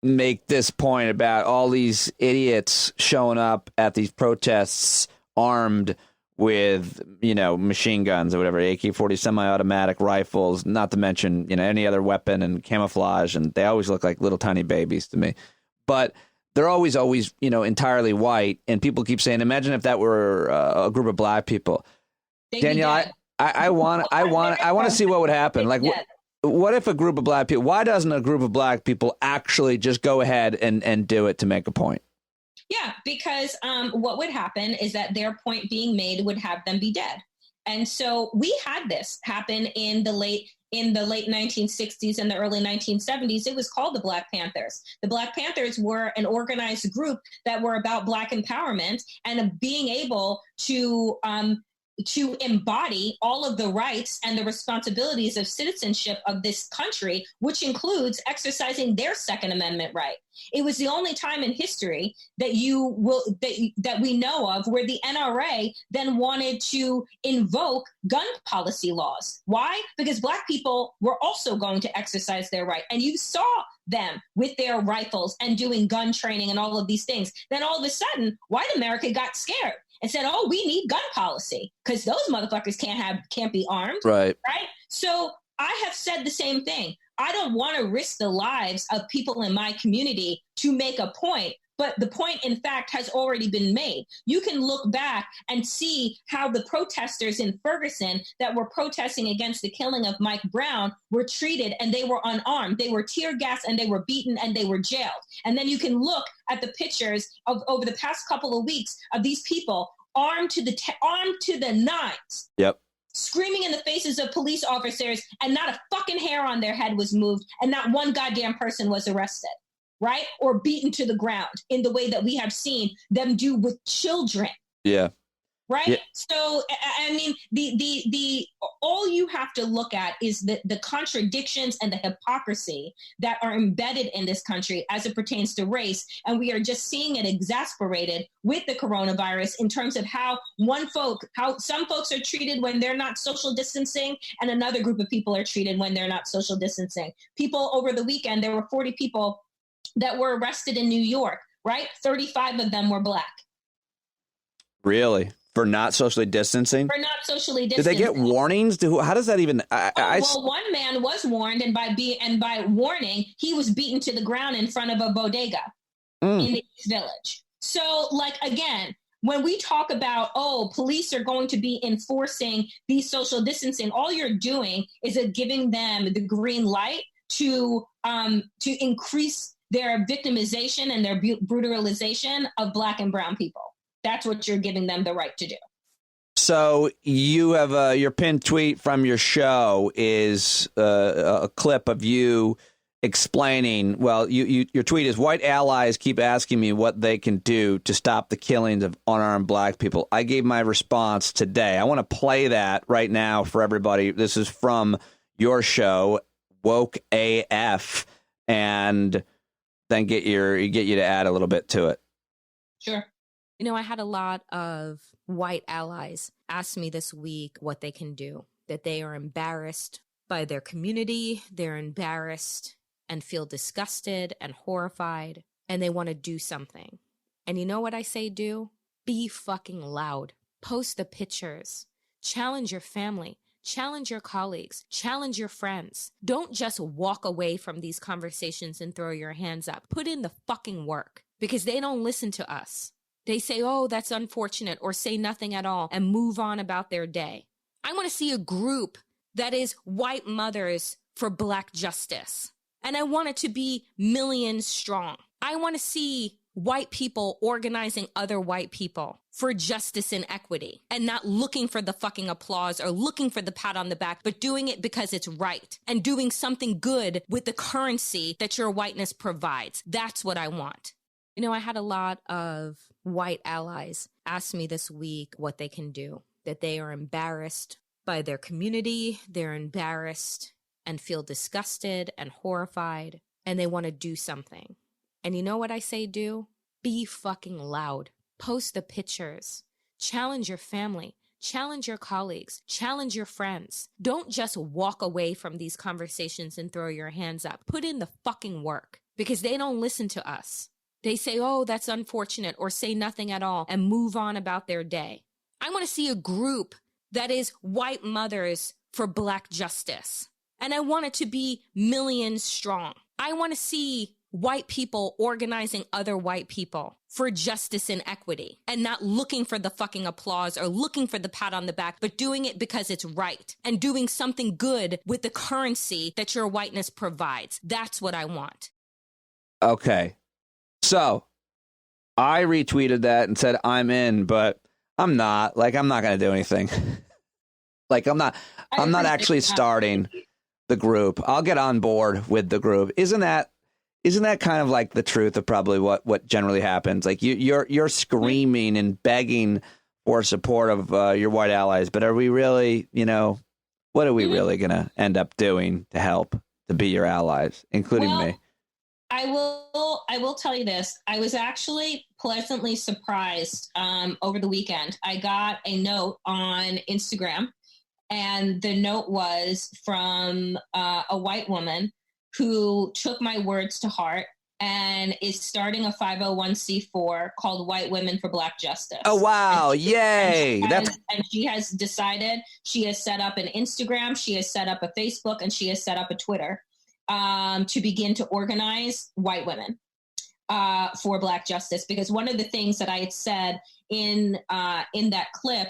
make this point about all these idiots showing up at these protests armed with, machine guns or whatever, AK-40 semi-automatic rifles, not to mention, any other weapon and camouflage. And they always look like little tiny babies to me. But they're always, entirely white. And people keep saying, imagine if that were a group of Black people. Danielle, I want to see what would happen. Like, what if a group of Black people, why doesn't a group of Black people actually just go ahead and do it to make a point? Yeah, because what would happen is that their point being made would have them be dead. And so we had this happen in the late 1960s and the early 1970s. It was called the Black Panthers. The Black Panthers were an organized group that were about Black empowerment and being able to embody all of the rights and the responsibilities of citizenship of this country, which includes exercising their Second Amendment right. It was the only time in history that that we know of where the NRA then wanted to invoke gun policy laws. Why? Because Black people were also going to exercise their right. And you saw them with their rifles and doing gun training and all of these things. Then all of a sudden, white America got scared and said, oh, we need gun policy because those motherfuckers can't be armed. Right. So I have said the same thing. I don't want to risk the lives of people in my community to make a point, but the point, in fact, has already been made. You can look back and see how the protesters in Ferguson that were protesting against the killing of Mike Brown were treated, and they were unarmed. They were tear gassed and they were beaten and they were jailed. And then you can look at the pictures of over the past couple of weeks of these people armed to the nines. Yep. Screaming in the faces of police officers, and not a fucking hair on their head was moved, and not one goddamn person was arrested, right? Or beaten to the ground in the way that we have seen them do with children. Yeah. Right. Yeah. So, I mean, the all you have to look at is the contradictions and the hypocrisy that are embedded in this country as it pertains to race. And we are just seeing it exasperated with the coronavirus in terms of how some folks are treated when they're not social distancing, and another group of people are treated when they're not social distancing. People over the weekend, there were 40 people that were arrested in New York, right? 35 of them were Black. Really? For not socially distancing? For not socially distancing. Did they get warnings? How does that even? Well, one man was warned, and by warning, he was beaten to the ground in front of a bodega in the East Village. So, like, again, when we talk about, police are going to be enforcing these social distancing, all you're doing is giving them the green light to increase their victimization and their brutalization of Black and brown people. That's what you're giving them the right to do. So you have your pinned tweet from your show is a clip of you explaining, well, your tweet is, white allies keep asking me what they can do to stop the killings of unarmed black people. I gave my response today. I want to play that right now for everybody. This is from your show, Woke AF, and then get you to add a little bit to it. Sure. You know, I had a lot of white allies ask me this week what they can do, that they are embarrassed by their community, they're embarrassed and feel disgusted and horrified, and they want to do something. And you know what I say do? Be fucking loud. Post the pictures. Challenge your family. Challenge your colleagues. Challenge your friends. Don't just walk away from these conversations and throw your hands up. Put in the fucking work, because they don't listen to us. They say, oh, that's unfortunate, or say nothing at all and move on about their day. I want to see a group that is white mothers for black justice. And I want it to be millions strong. I want to see white people organizing other white people for justice and equity, and not looking for the fucking applause or looking for the pat on the back, but doing it because it's right and doing something good with the currency that your whiteness provides. That's what I want. You know, I had a lot of white allies ask me this week what they can do, that they are embarrassed by their community, they're embarrassed and feel disgusted and horrified, and they want to do something. And you know what I say do? Be fucking loud. Post the pictures. Challenge your family. Challenge your colleagues. Challenge your friends. Don't just walk away from these conversations and throw your hands up. Put in the fucking work, because they don't listen to us. They say, oh, that's unfortunate, or say nothing at all and move on about their day. I want to see a group that is white mothers for black justice. And I want it to be millions strong. I want to see white people organizing other white people for justice and equity, and not looking for the fucking applause or looking for the pat on the back, but doing it because it's right and doing something good with the currency that your whiteness provides. That's what I want. Okay. So I retweeted that and said, I'm in, but I'm not. Like, I'm not going to do anything. Like, I'm not actually starting the group. I'll get on board with the group. Isn't that kind of like the truth of probably what generally happens? Like, you're screaming and begging for support of your white allies, but are we really, what are we really going to end up doing to help to be your allies, including me? I will tell you this. I was actually pleasantly surprised over the weekend. I got a note on Instagram, and the note was from a white woman who took my words to heart and is starting a 501c4 called White Women for Black Justice. Oh, wow. Yay. And she has decided, she has set up an Instagram, she has set up a Facebook, and she has set up a Twitter to begin to organize white women for Black justice. Because one of the things that I had said in that clip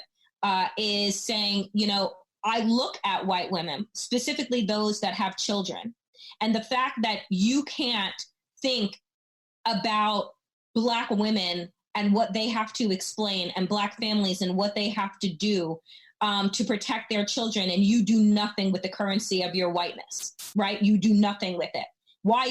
is saying, I look at white women, specifically those that have children, and the fact that you can't think about Black women and what they have to explain, and Black families and what they have to do to protect their children, and you do nothing with the currency of your whiteness, right? You do nothing with it. Why,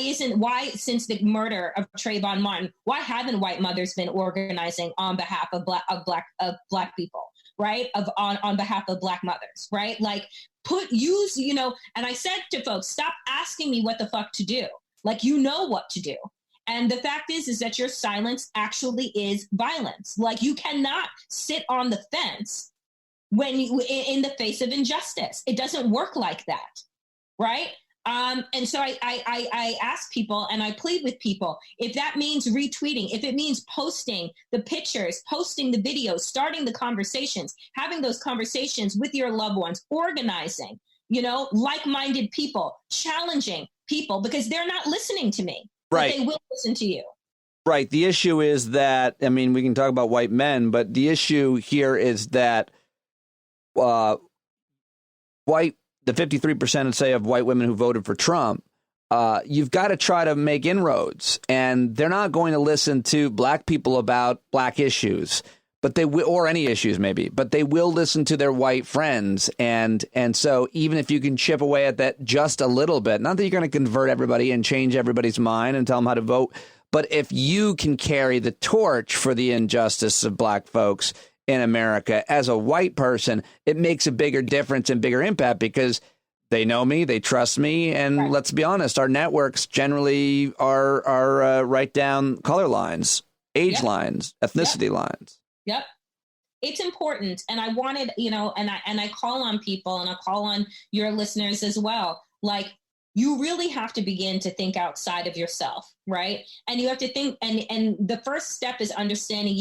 since the murder of Trayvon Martin, why haven't white mothers been organizing on behalf of black people, right? On behalf of Black mothers, right? Like, and I said to folks, stop asking me what the fuck to do. Like, you know what to do. And the fact is that your silence actually is violence. Like, you cannot sit on the fence when you in the face of injustice. It doesn't work like that, right? And so I ask people, and I plead with people, if that means retweeting, if it means posting the pictures, posting the videos, starting the conversations, having those conversations with your loved ones, organizing, like-minded people, challenging people, because they're not listening to me, right? But they will listen to you. Right. The issue is that, we can talk about white men, but the issue here is that the 53%, say, of white women who voted for Trump, you've got to try to make inroads, and they're not going to listen to Black people about Black issues. but they will, or any issues maybe, but they will listen to their white friends. And so even if you can chip away at that just a little bit, not that you're going to convert everybody and change everybody's mind and tell them how to vote, but if you can carry the torch for the injustice of black folks in America as a white person, it makes a bigger difference and bigger impact because they know me, they trust me, and let's be honest, our networks generally are right down color lines, age lines, ethnicity lines. Yep. It's important. And I wanted, and I call on people and I call on your listeners as well. Like, you really have to begin to think outside of yourself, right? And you have to think, and the first step is understanding,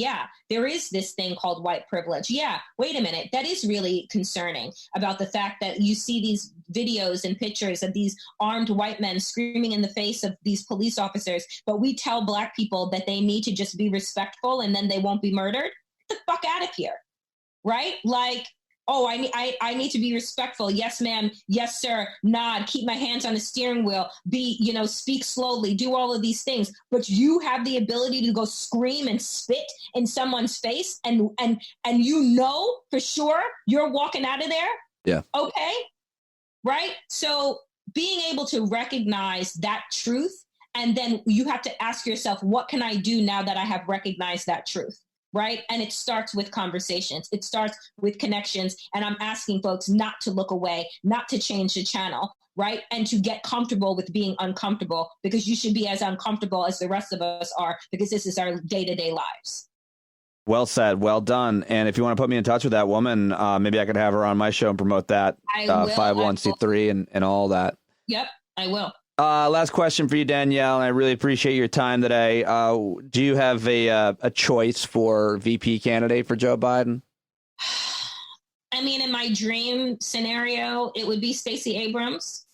there is this thing called white privilege. Yeah, wait a minute. That is really concerning about the fact that you see these videos and pictures of these armed white men screaming in the face of these police officers, but we tell black people that they need to just be respectful and then they won't be murdered. Get the fuck out of here, right? Like, oh, I need to be respectful. Yes, ma'am. Yes, sir. Nod. Keep my hands on the steering wheel. Speak slowly. Do all of these things. But you have the ability to go scream and spit in someone's face, and for sure you're walking out of there. Yeah. Okay. Right. So being able to recognize that truth, and then you have to ask yourself, what can I do now that I have recognized that truth? Right. And it starts with conversations. It starts with connections. And I'm asking folks not to look away, not to change the channel. Right. And to get comfortable with being uncomfortable, because you should be as uncomfortable as the rest of us are, because this is our day-to-day lives. Well said. Well done. And if you want to put me in touch with that woman, maybe I could have her on my show and promote that 501c3 and all that. Yep, I will. Last question for you, Danielle, and I really appreciate your time today. Do you have a choice for VP candidate for Joe Biden? I mean, in my dream scenario, it would be Stacey Abrams.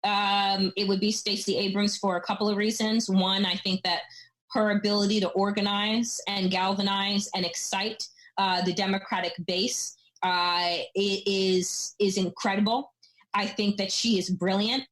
It would be Stacey Abrams for a couple of reasons. One, I think that her ability to organize and galvanize and excite the Democratic base is incredible. I think that she is brilliant.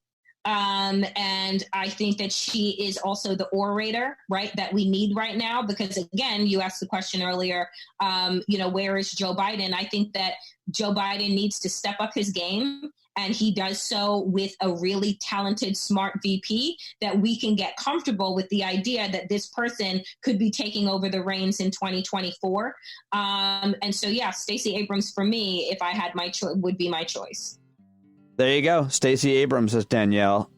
And I think that she is also the orator, right, that we need right now, because again, you asked the question earlier, where is Joe Biden? I think that Joe Biden needs to step up his game, and he does so with a really talented, smart VP that we can get comfortable with the idea that this person could be taking over the reins in 2024. And so, Stacey Abrams for me, if I had my choice, would be my choice. There you go. Stacey Abrams as Danielle.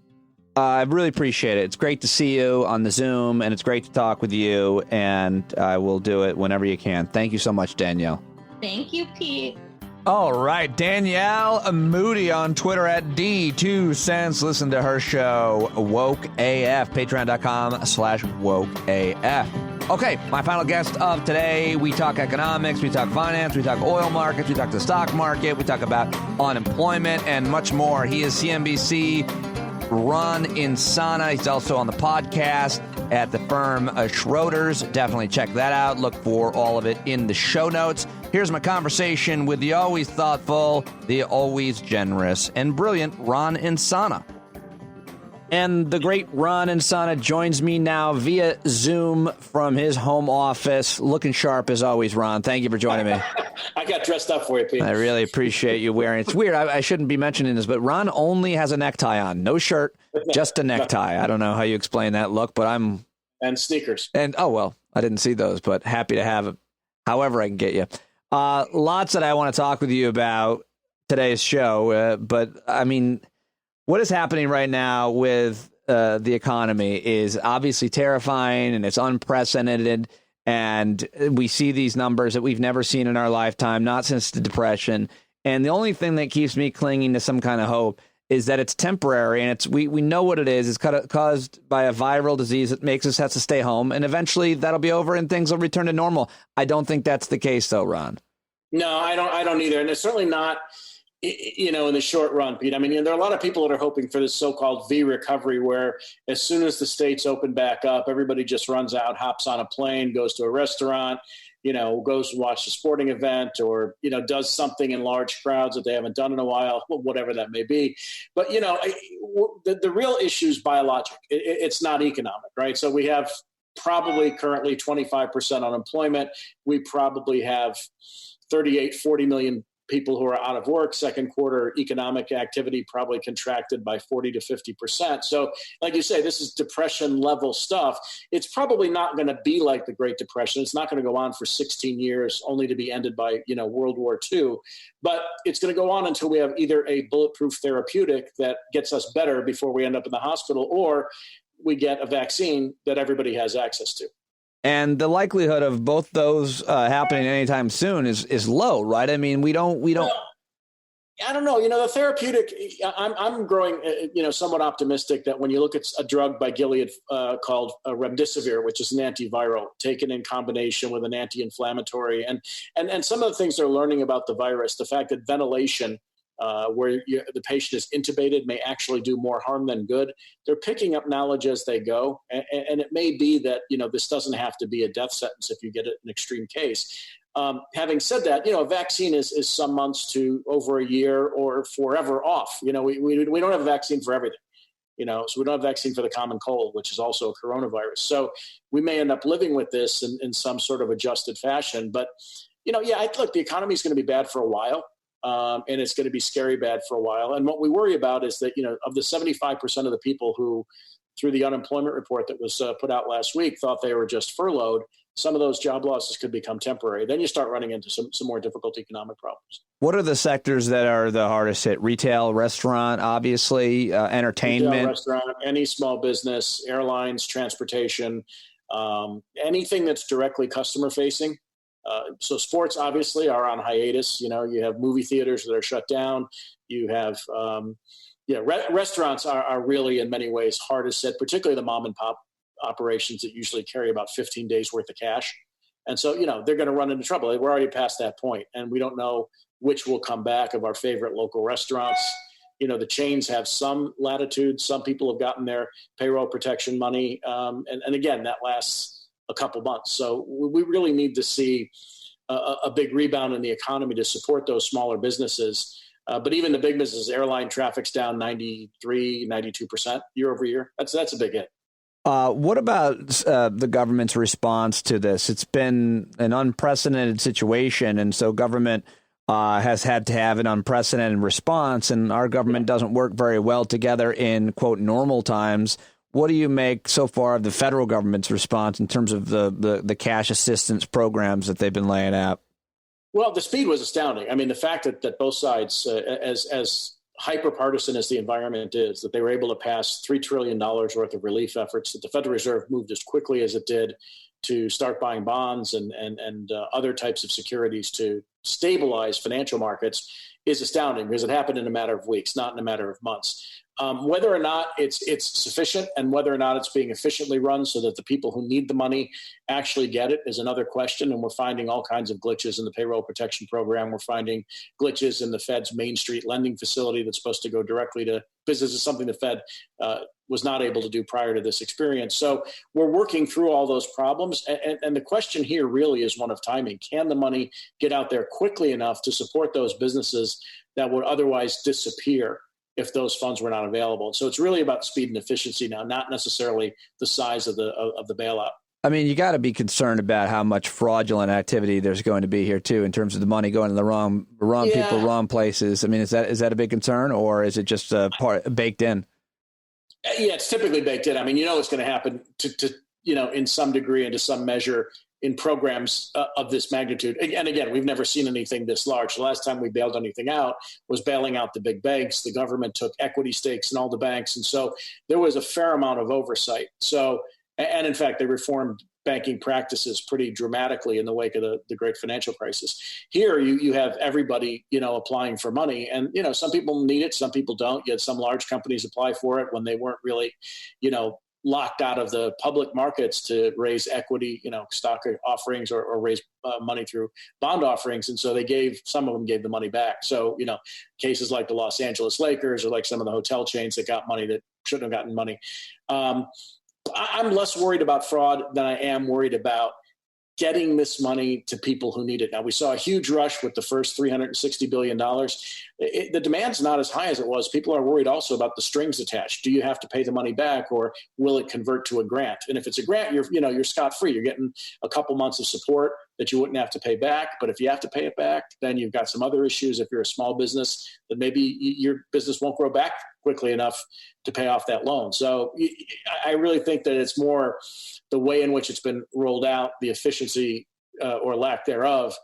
I really appreciate it. It's great to see you on the Zoom, and it's great to talk with you, and I will do it whenever you can. Thank you so much, Danielle. Thank you, Pete. All right. Danielle Moody on Twitter at D2Cents. Listen to her show, Woke AF, patreon.com/WokeAF. Okay, my final guest of today, we talk economics, we talk finance, we talk oil markets, we talk the stock market, we talk about unemployment, and much more. He is CNBC Ron Insana. He's also on the podcast at the firm Schroders. Definitely check that out. Look for all of it in the show notes. Here's my conversation with the always thoughtful, the always generous, and brilliant Ron Insana. And the great Ron Insana joins me now via Zoom from his home office. Looking sharp as always, Ron. Thank you for joining me. I got dressed up for you, Pete. I really appreciate you wearing. It's weird. I shouldn't be mentioning this, but Ron only has a necktie on. No shirt, just a necktie. I don't know how you explain that look, but I'm... And sneakers. And, oh, well, I didn't see those, but happy to have it. However I can get you. Lots that I want to talk with you about today's show. But, I mean, what is happening right now with the economy is obviously terrifying, and it's unprecedented. And we see these numbers that we've never seen in our lifetime, not since the Depression. And the only thing that keeps me clinging to some kind of hope is that it's temporary, and we know what it is. It's caused by a viral disease that makes us have to stay home, and eventually that'll be over and things will return to normal. I don't think that's the case, though, Ron. No, I don't either, and it's certainly not, in the short run, Pete. I mean, there are a lot of people that are hoping for this so-called V recovery, where as soon as the states open back up, everybody just runs out, hops on a plane, goes to a restaurant, goes to watch a sporting event, or, does something in large crowds that they haven't done in a while, whatever that may be. But, the real issue is biologic. It's not economic, right? So we have probably currently 25% unemployment. We probably have 38, 40 million people who are out of work. Second quarter economic activity probably contracted by 40 to 50%. So like you say, this is depression level stuff. It's probably not going to be like the Great Depression. It's not going to go on for 16 years only to be ended by, World War II. But it's going to go on until we have either a bulletproof therapeutic that gets us better before we end up in the hospital, or we get a vaccine that everybody has access to. And the likelihood of both those happening anytime soon is low, right? I mean, we don't. Well, I don't know. The therapeutic. I'm growing, somewhat optimistic that when you look at a drug by Gilead called remdesivir, which is an antiviral taken in combination with an anti-inflammatory, and some of the things they're learning about the virus, the fact that ventilation, where the patient is intubated, may actually do more harm than good. They're picking up knowledge as they go. And it may be that, this doesn't have to be a death sentence if you get an extreme case. Having said that, a vaccine is some months to over a year or forever off. We don't have a vaccine for everything, so we don't have a vaccine for the common cold, which is also a coronavirus. So we may end up living with this in some sort of adjusted fashion. But, look, the economy is going to be bad for a while. And it's going to be scary bad for a while. And what we worry about is that, of the 75% of the people who, through the unemployment report that was put out last week, thought they were just furloughed, some of those job losses could become temporary. Then you start running into some more difficult economic problems. What are the sectors that are the hardest hit? Retail, restaurant, obviously, entertainment? Retail, restaurant, any small business, airlines, transportation, anything that's directly customer facing. So sports obviously are on hiatus. You have movie theaters that are shut down. You have, restaurants are really in many ways hardest hit, particularly the mom and pop operations that usually carry about 15 days worth of cash. And so, they're going to run into trouble. We're already past that point, and we don't know which will come back of our favorite local restaurants. The chains have some latitude. Some people have gotten their payroll protection money. And again, that lasts a couple months. So we really need to see a big rebound in the economy to support those smaller businesses. But even the big businesses, airline traffic's down 93, 92% year over year. That's a big hit. What about the government's response to this? It's been an unprecedented situation, and so government has had to have an unprecedented response, and our government doesn't work very well together in, quote, normal times. What do you make so far of the federal government's response in terms of the cash assistance programs that they've been laying out? Well, the speed was astounding. I mean, the fact that both sides, as hyper-partisan as the environment is, that they were able to pass $3 trillion worth of relief efforts, that the Federal Reserve moved as quickly as it did to start buying bonds and other types of securities to stabilize financial markets, is astounding, because it happened in a matter of weeks, not in a matter of months. Whether or not it's sufficient and whether or not it's being efficiently run so that the people who need the money actually get it is another question. And we're finding all kinds of glitches in the payroll protection program. We're finding glitches in the Fed's Main Street lending facility that's supposed to go directly to businesses, something the Fed was not able to do prior to this experience. So we're working through all those problems. And the question here really is one of timing. Can the money get out there quickly enough to support those businesses that would otherwise disappear if those funds were not available? So it's really about speed and efficiency now, not necessarily the size of the bailout. I mean, you got to be concerned about how much fraudulent activity there's going to be here too, in terms of the money going to the wrong people, wrong places. I mean, is that a big concern, or is it just baked in? Yeah, it's typically baked in. I mean, it's going to happen to in some degree and to some measure in programs of this magnitude. And again, we've never seen anything this large. The last time we bailed anything out was bailing out the big banks. The government took equity stakes in all the banks. And so there was a fair amount of oversight. So, and in fact, they reformed banking practices pretty dramatically in the wake of the great financial crisis. Here, you have everybody, applying for money. And, some people need it, some people don't. You had some large companies apply for it when they weren't really, locked out of the public markets to raise equity, stock offerings or raise money through bond offerings. And so some of them gave the money back. So, cases like the Los Angeles Lakers or like some of the hotel chains that got money that shouldn't have gotten money. I'm less worried about fraud than I am worried about getting this money to people who need it. Now, we saw a huge rush with the first $360 billion. The demand's not as high as it was. People are worried also about the strings attached. Do you have to pay the money back, or will it convert to a grant? And if it's a grant, you're scot-free. You're getting a couple months of support that you wouldn't have to pay back. But if you have to pay it back, then you've got some other issues. If you're a small business, then maybe your business won't grow back quickly enough to pay off that loan. So I really think that it's more the way in which it's been rolled out, the efficiency or lack thereof,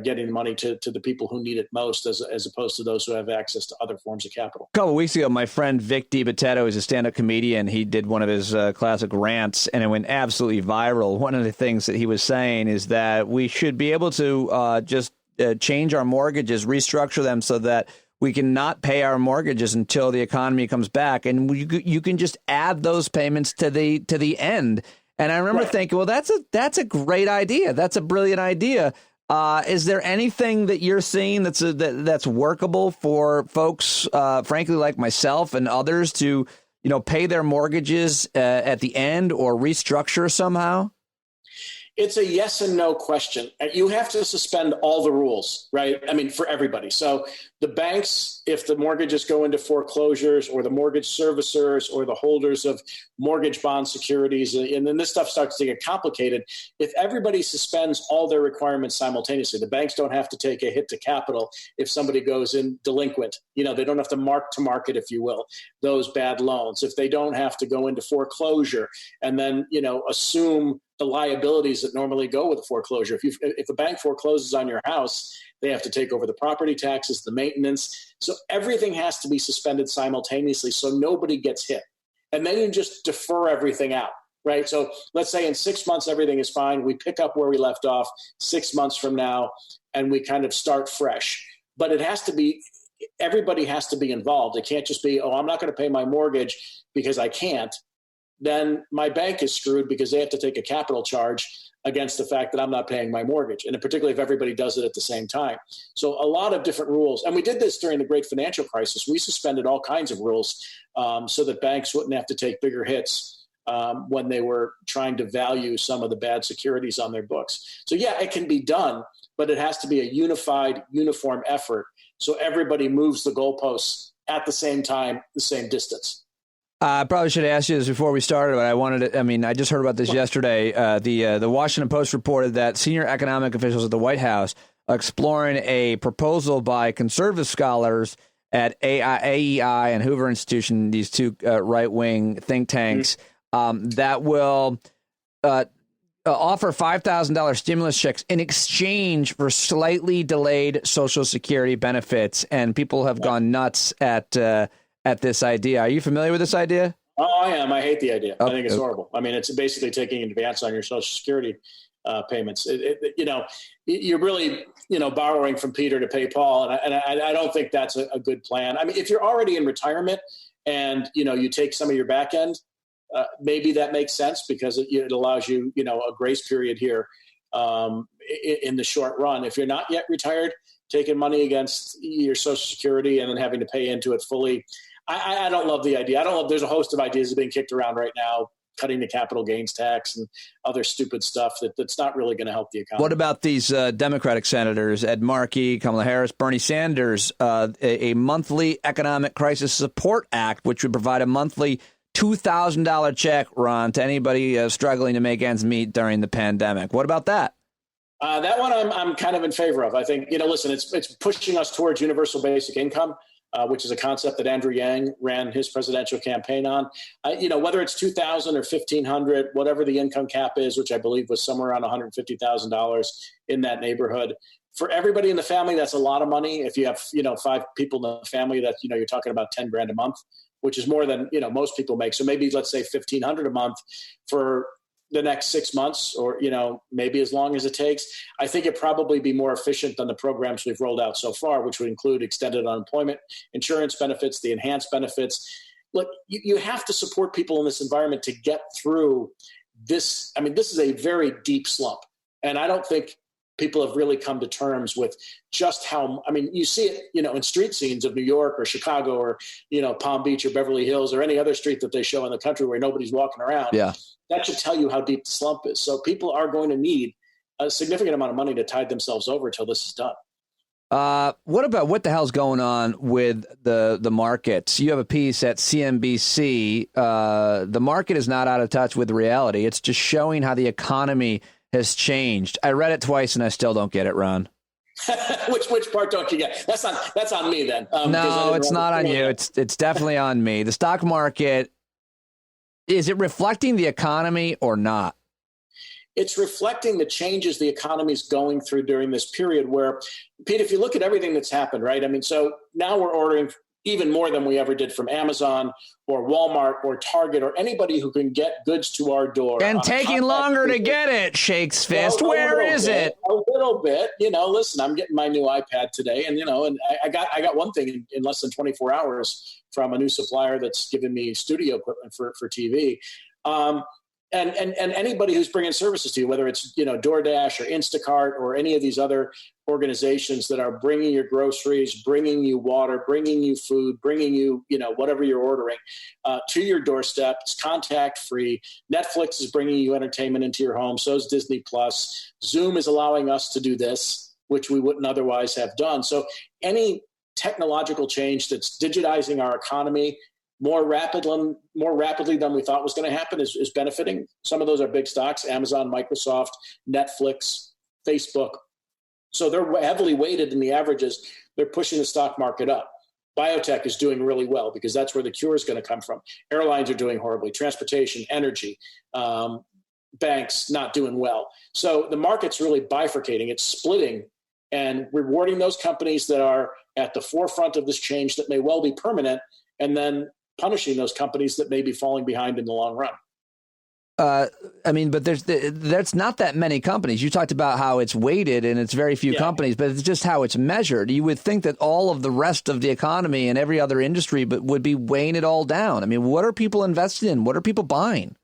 getting money to the people who need it most, as opposed to those who have access to other forms of capital. A couple of weeks ago, my friend Vic DiBattista is a stand-up comedian. He did one of his classic rants, and it went absolutely viral. One of the things that he was saying is that we should be able to just change our mortgages, restructure them so that we can not pay our mortgages until the economy comes back, and you can just add those payments to the end. And I remember thinking, well, that's a great idea. That's a brilliant idea. Is there anything that you're seeing that's workable for folks, frankly, like myself and others, to pay their mortgages at the end or restructure somehow? It's a yes and no question. You have to suspend all the rules, right? I mean, for everybody. So the banks, if the mortgages go into foreclosures, or the mortgage servicers, or the holders of mortgage bond securities, and then this stuff starts to get complicated. If everybody suspends all their requirements simultaneously, the banks don't have to take a hit to capital if somebody goes in delinquent. They don't have to mark to market, if you will, those bad loans. If they don't have to go into foreclosure and then, assume the liabilities that normally go with a foreclosure. If a bank forecloses on your house, they have to take over the property taxes, the maintenance. So everything has to be suspended simultaneously so nobody gets hit. And then you just defer everything out, right? So let's say in 6 months, everything is fine. We pick up where we left off 6 months from now, and we kind of start fresh. But everybody has to be involved. It can't just be, I'm not going to pay my mortgage because I can't. Then my bank is screwed because they have to take a capital charge against the fact that I'm not paying my mortgage, and particularly if everybody does it at the same time. So a lot of different rules. And we did this during the great financial crisis. We suspended all kinds of rules so that banks wouldn't have to take bigger hits when they were trying to value some of the bad securities on their books. So yeah, it can be done, but it has to be a unified, uniform effort so everybody moves the goalposts at the same time, the same distance. I probably should have asked you this before we started, but I just heard about this yesterday. The Washington Post reported that senior economic officials at the White House are exploring a proposal by conservative scholars at AEI and Hoover Institution, these two right-wing think tanks, that will offer $5,000 stimulus checks in exchange for slightly delayed Social Security benefits. And people have gone nuts at this idea. Are you familiar with this idea? Oh, I am. I hate the idea. I think it's horrible. I mean, it's basically taking an advance on your Social Security payments. You're really, borrowing from Peter to pay Paul. And I don't think that's a good plan. I mean, if you're already in retirement and, you take some of your back end, maybe that makes sense because it allows you, a grace period here in the short run. If you're not yet retired, taking money against your Social Security and then having to pay into it fully, I don't love the idea. There's a host of ideas being kicked around right now, cutting the capital gains tax and other stupid stuff that's not really going to help the economy. What about these Democratic senators, Ed Markey, Kamala Harris, Bernie Sanders, a monthly economic crisis support act, which would provide a monthly $2,000 check, Ron, to anybody struggling to make ends meet during the pandemic? What about that? That one I'm kind of in favor of. I think, listen, it's pushing us towards universal basic income, which is a concept that Andrew Yang ran his presidential campaign on. Whether it's $2,000 or $1,500, whatever the income cap is, which I believe was somewhere around $150,000 in that neighborhood. For everybody in the family, that's a lot of money. If you have, 5 people in the family, that, you're talking about $10,000 a month, which is more than, most people make. So maybe let's say $1,500 a month for the next 6 months or, maybe as long as it takes. I think it'd probably be more efficient than the programs we've rolled out so far, which would include extended unemployment insurance benefits, the enhanced benefits. Look, you have to support people in this environment to get through this. I mean, this is a very deep slump. And I don't think people have really come to terms with just how, you see it, in street scenes of New York or Chicago or, Palm Beach or Beverly Hills or any other street that they show in the country where nobody's walking around. Yeah. That should tell you how deep the slump is. So people are going to need a significant amount of money to tide themselves over until this is done. What the hell's going on with the markets? You have a piece at CNBC. The market is not out of touch with reality. It's just showing how the economy has changed. I read it twice and I still don't get it, Ron. which part don't you get? That's on me then. No, it's not on you. It's definitely on me. The stock market, is it reflecting the economy or not? It's reflecting the changes the economy is going through during this period where, Pete, if you look at everything that's happened, right? I mean, so now we're ordering even more than we ever did from Amazon or Walmart or Target or anybody who can get goods to our door. And taking longer to get it, Shakes Fist. Where is it? A little bit. Listen, I'm getting my new iPad today, and, and I got one thing in less than 24 hours from a new supplier that's given me studio equipment for TV. And anybody who's bringing services to you, whether it's, DoorDash or Instacart or any of these other organizations that are bringing your groceries, bringing you water, bringing you food, bringing you, whatever you're ordering to your doorstep. It's contact free. Netflix is bringing you entertainment into your home. So is Disney Plus. Zoom is allowing us to do this, which we wouldn't otherwise have done. So any technological change that's digitizing our economy more rapidly than we thought was going to happen is benefiting. Some of those are big stocks: Amazon, Microsoft, Netflix, Facebook. So they're heavily weighted in the averages. They're pushing the stock market up. Biotech is doing really well because that's where the cure is going to come from. Airlines are doing horribly. Transportation, energy, banks not doing well. So the market's really bifurcating. It's splitting and rewarding those companies that are at the forefront of this change that may well be permanent, and then punishing those companies that may be falling behind in the long run. But there's not that many companies. You talked about how it's weighted and it's very few companies, but it's just how it's measured. You would think that all of the rest of the economy and every other industry would be weighing it all down. I mean, what are people invested in? What are people buying?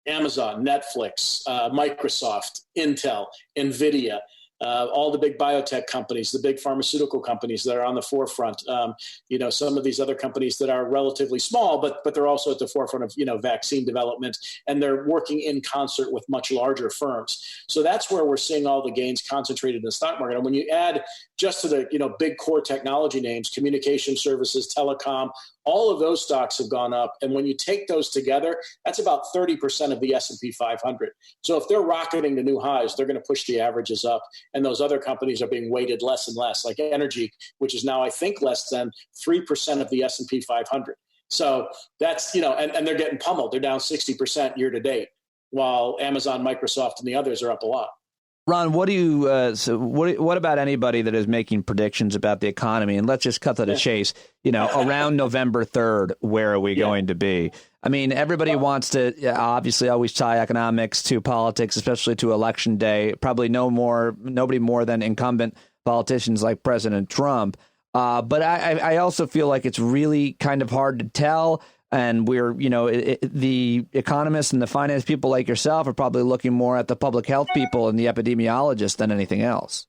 Amazon, Netflix, Microsoft, Intel, NVIDIA, all the big biotech companies, the big pharmaceutical companies that are on the forefront, some of these other companies that are relatively small, but they're also at the forefront of, vaccine development, and they're working in concert with much larger firms. So that's where we're seeing all the gains concentrated in the stock market. And when you add just to the, big core technology names, communication services, telecom, all of those stocks have gone up. And when you take those together, that's about 30% of the S&P 500. So if they're rocketing to new highs, they're going to push the averages up. And those other companies are being weighted less and less, like energy, which is now, I think, less than 3% of the S&P 500. So that's, and they're getting pummeled. They're down 60% year to date, while Amazon, Microsoft, and the others are up a lot. Ron, what about anybody that is making predictions about the economy? And let's just cut to the chase. Around November 3rd, where are we going to be? I mean, everybody wants to obviously always tie economics to politics, especially to election day. Probably nobody more than incumbent politicians like President Trump. But I also feel like it's really kind of hard to tell. And we're, the economists and the finance people like yourself are probably looking more at the public health people and the epidemiologists than anything else.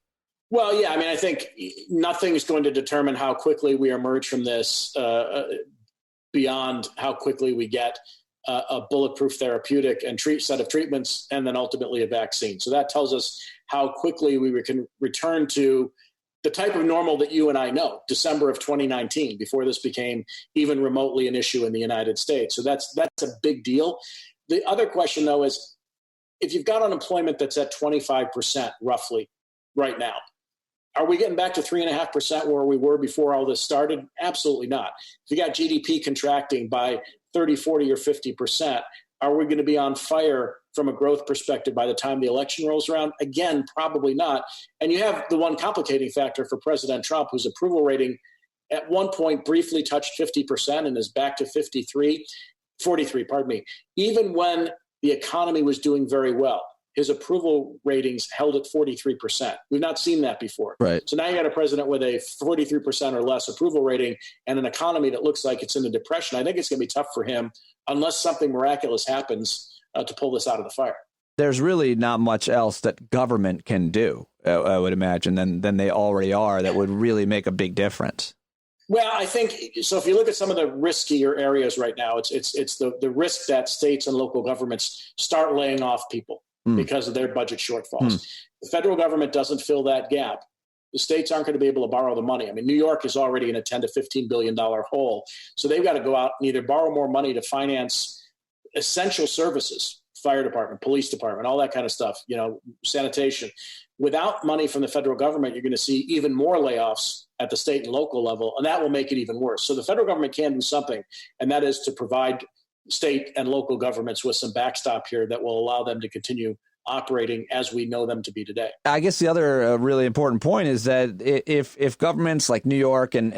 Well, yeah, I mean, I think nothing is going to determine how quickly we emerge from this beyond how quickly we get a bulletproof therapeutic and set of treatments, and then ultimately a vaccine. So that tells us how quickly we can return to the type of normal that you and I know, December of 2019, before this became even remotely an issue in the United States. So that's a big deal. The other question, though, is if you've got unemployment that's at 25% roughly right now, are we getting back to 3.5% where we were before all this started? Absolutely not. If you got GDP contracting by 30, 40, or 50%, are we going to be on fire from a growth perspective by the time the election rolls around? Again, probably not. And you have the one complicating factor for President Trump, whose approval rating at one point briefly touched 50% and is back to 43, pardon me. Even when the economy was doing very well, his approval ratings held at 43%. We've not seen that before. Right. So now you got a president with a 43% or less approval rating and an economy that looks like it's in a depression. I think it's going to be tough for him unless something miraculous happens to pull this out of the fire. There's really not much else that government can do, I would imagine, than they already are that would really make a big difference. Well, I think so. If you look at some of the riskier areas right now, it's the risk that states and local governments start laying off people. because of their budget shortfalls. The federal government doesn't fill that gap. The states aren't going to be able to borrow the money. I mean, New York is already in a $10 to $15 billion hole. So they've got to go out and either borrow more money to finance essential services, fire department, police department, all that kind of stuff, sanitation. Without money from the federal government, you're going to see even more layoffs at the state and local level, and that will make it even worse. So the federal government can do something, and that is to provide state and local governments with some backstop here that will allow them to continue operating as we know them to be today. I guess the other really important point is that if governments like New York and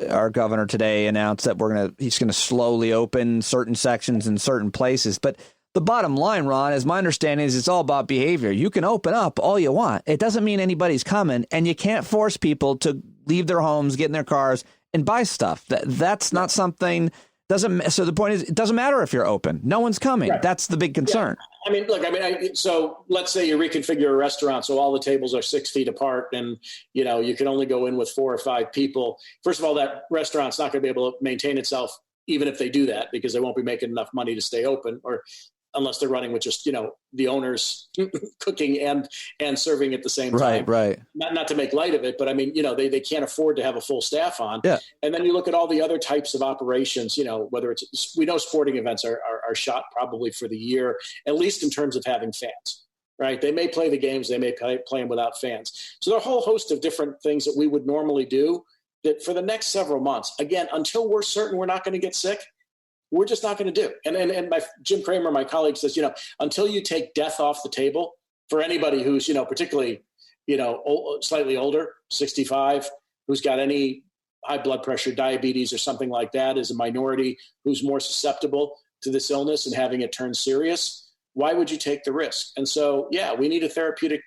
our governor today announced that he's going to slowly open certain sections in certain places, but the bottom line, Ron, is my understanding is it's all about behavior. You can open up all you want. It doesn't mean anybody's coming, and you can't force people to leave their homes, get in their cars, and buy stuff. That's not something. So the point is, it doesn't matter if you're open. No one's coming. Right. That's the big concern. Yeah. So let's say you reconfigure a restaurant so all the tables are 6 feet apart and, you can only go in with 4 or 5 people. First of all, that restaurant's not going to be able to maintain itself even if they do that because they won't be making enough money to stay open or unless they're running with just, the owners cooking and serving at the same time. Right. Not to make light of it, but I mean, they can't afford to have a full staff on. Yeah. And then you look at all the other types of operations, whether we know sporting events are shot probably for the year, at least in terms of having fans, right? They may play the games, they may play them without fans. So there are a whole host of different things that we would normally do that for the next several months, again, until we're certain we're not going to get sick, we're just not going to do. And Jim Cramer, my colleague, says, until you take death off the table for anybody who's, particularly, slightly older, 65, who's got any high blood pressure, diabetes, or something like that, is a minority who's more susceptible to this illness and having it turn serious, why would you take the risk? And so, we need a therapeutic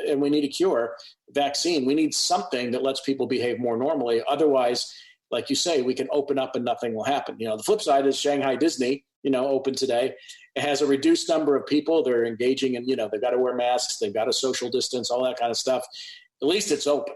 and we need a cure, vaccine. We need something that lets people behave more normally. Otherwise, like you say, we can open up and nothing will happen. The flip side is Shanghai Disney, open today. It has a reduced number of people. They're engaging in, they've got to wear masks. They've got to social distance, all that kind of stuff. At least it's open.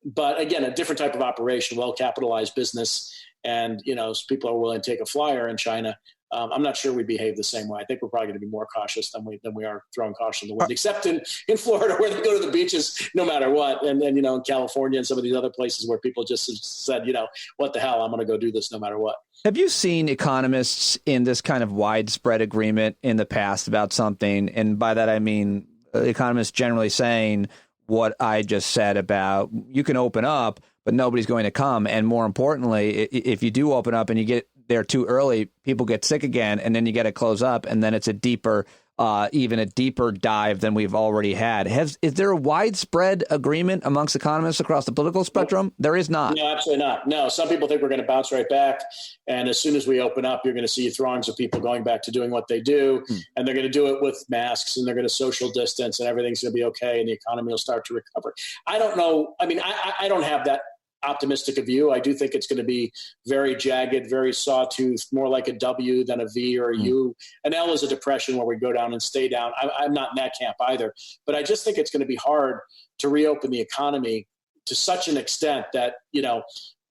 But again, a different type of operation, well-capitalized business. And, people are willing to take a flyer in China. I'm not sure we behave the same way. I think we're probably going to be more cautious than we are throwing caution to the wind, except in Florida where they go to the beaches no matter what. And then, in California and some of these other places where people just said, what the hell, I'm going to go do this no matter what. Have you seen economists in this kind of widespread agreement in the past about something? And by that, I mean economists generally saying what I just said about you can open up, but nobody's going to come. And more importantly, if you do open up and you get there too early, people get sick again, and then you got to close up, and then it's a deeper, even a deeper dive than we've already had. Is there a widespread agreement amongst economists across the political spectrum? There is not. No, absolutely not. No, some people think we're going to bounce right back, and as soon as we open up, you're going to see throngs of people going back to doing what they do, and they're going to do it with masks, and they're going to social distance, and everything's going to be okay, and the economy will start to recover. I don't know. I mean, I don't have that optimistic a view. I do think it's going to be very jagged, very sawtooth, more like a W than a V or a U. An L is a depression where we go down and stay down. I'm not in that camp either. But I just think it's going to be hard to reopen the economy to such an extent that,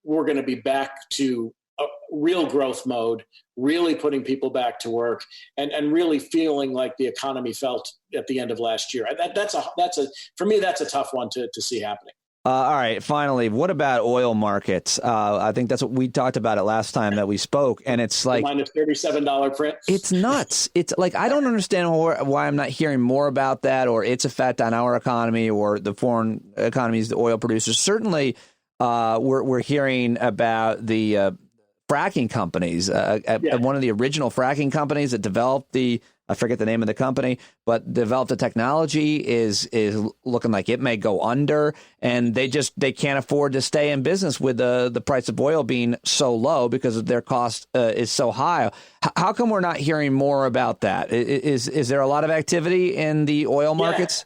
we're going to be back to a real growth mode, really putting people back to work and really feeling like the economy felt at the end of last year. For me, that's a tough one to see happening. All right. Finally, what about oil markets? I think that's what we talked about it last time that we spoke. And it's like minus $37 print. It's nuts. It's like I don't understand why I'm not hearing more about that or its effect on our economy or the foreign economies, the oil producers. Certainly, we're hearing about the fracking companies. One of the original fracking companies that developed I forget the name of the company, but developed the technology is looking like it may go under, and they can't afford to stay in business with the price of oil being so low because their cost is so high. How come we're not hearing more about that? Is there a lot of activity in the oil markets?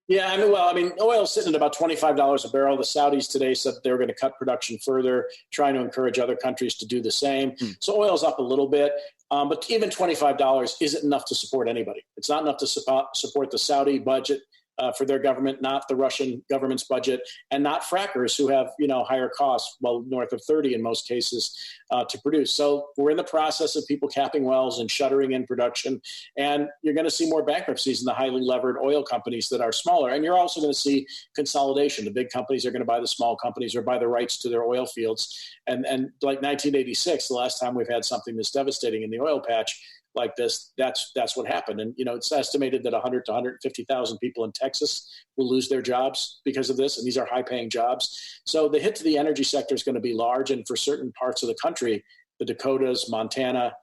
Yeah, I mean, oil's sitting at about $25 a barrel. The Saudis today said they were going to cut production further, trying to encourage other countries to do the same. So oil's up a little bit, but even $25 isn't enough to support anybody. It's not enough to support the Saudi budget. for their government, not the Russian government's budget, and not frackers who have, higher costs, well, north of 30 in most cases, to produce. So we're in the process of people capping wells and shuttering in production. And you're going to see more bankruptcies in the highly levered oil companies that are smaller. And you're also going to see consolidation. The big companies are going to buy the small companies or buy the rights to their oil fields. And like 1986, the last time we've had something this devastating in the oil patch like this, that's what happened. And, it's estimated that 100 to 150,000 people in Texas will lose their jobs because of this. And these are high paying jobs. So the hit to the energy sector is going to be large. And for certain parts of the country, the Dakotas, Montana,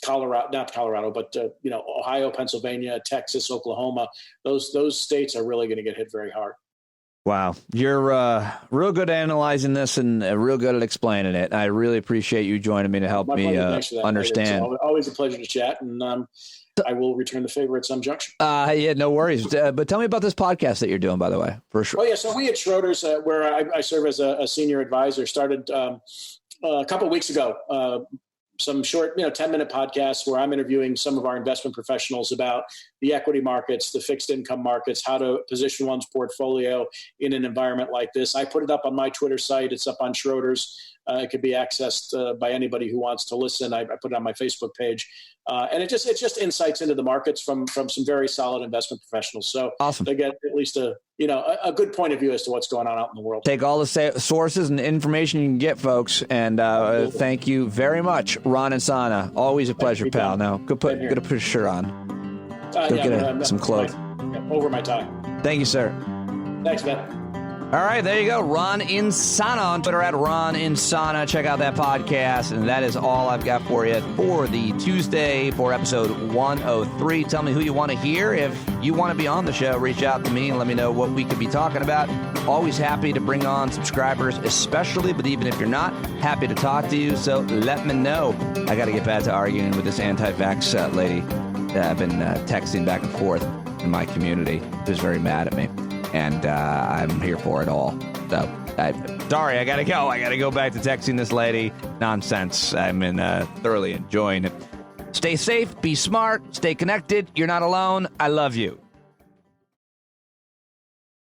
not Colorado, but, Ohio, Pennsylvania, Texas, Oklahoma, those states are really going to get hit very hard. Wow. You're real good at analyzing this and real good at explaining it. I really appreciate you joining me to help me understand. It's always a pleasure to chat, and I will return the favor at some junction. Yeah, no worries. But tell me about this podcast that you're doing, by the way. For sure. Oh, yeah. So we at Schroders, where I serve as a senior advisor, started a couple of weeks ago. Some short, 10-minute podcasts where I'm interviewing some of our investment professionals about the equity markets, the fixed income markets, how to position one's portfolio in an environment like this. I put it up on my Twitter site. It's up on Schroders. It could be accessed by anybody who wants to listen. I put it on my Facebook page. And it's just insights into the markets from some very solid investment professionals. So awesome. They get at least a good point of view as to what's going on out in the world. Take all the sources and information you can get, folks. And thank you very much, Ron Insana. Always a pleasure, pal. Now, go put a shirt on. Get some clothes. Over my tie. Thank you, sir. Thanks, man. All right, there you go. Ron Insana on Twitter at Ron Insana. Check out that podcast. And that is all I've got for you for the Tuesday for episode 103. Tell me who you want to hear. If you want to be on the show, reach out to me and let me know what we could be talking about. Always happy to bring on subscribers, especially, but even if you're not, happy to talk to you. So let me know. I got to get back to arguing with this anti-vax lady that I've been texting back and forth in my community, who's very mad at me. And I'm here for it all. So, sorry, I got to go. I got to go back to texting this lady. Nonsense. I'm thoroughly enjoying it. Stay safe. Be smart. Stay connected. You're not alone. I love you.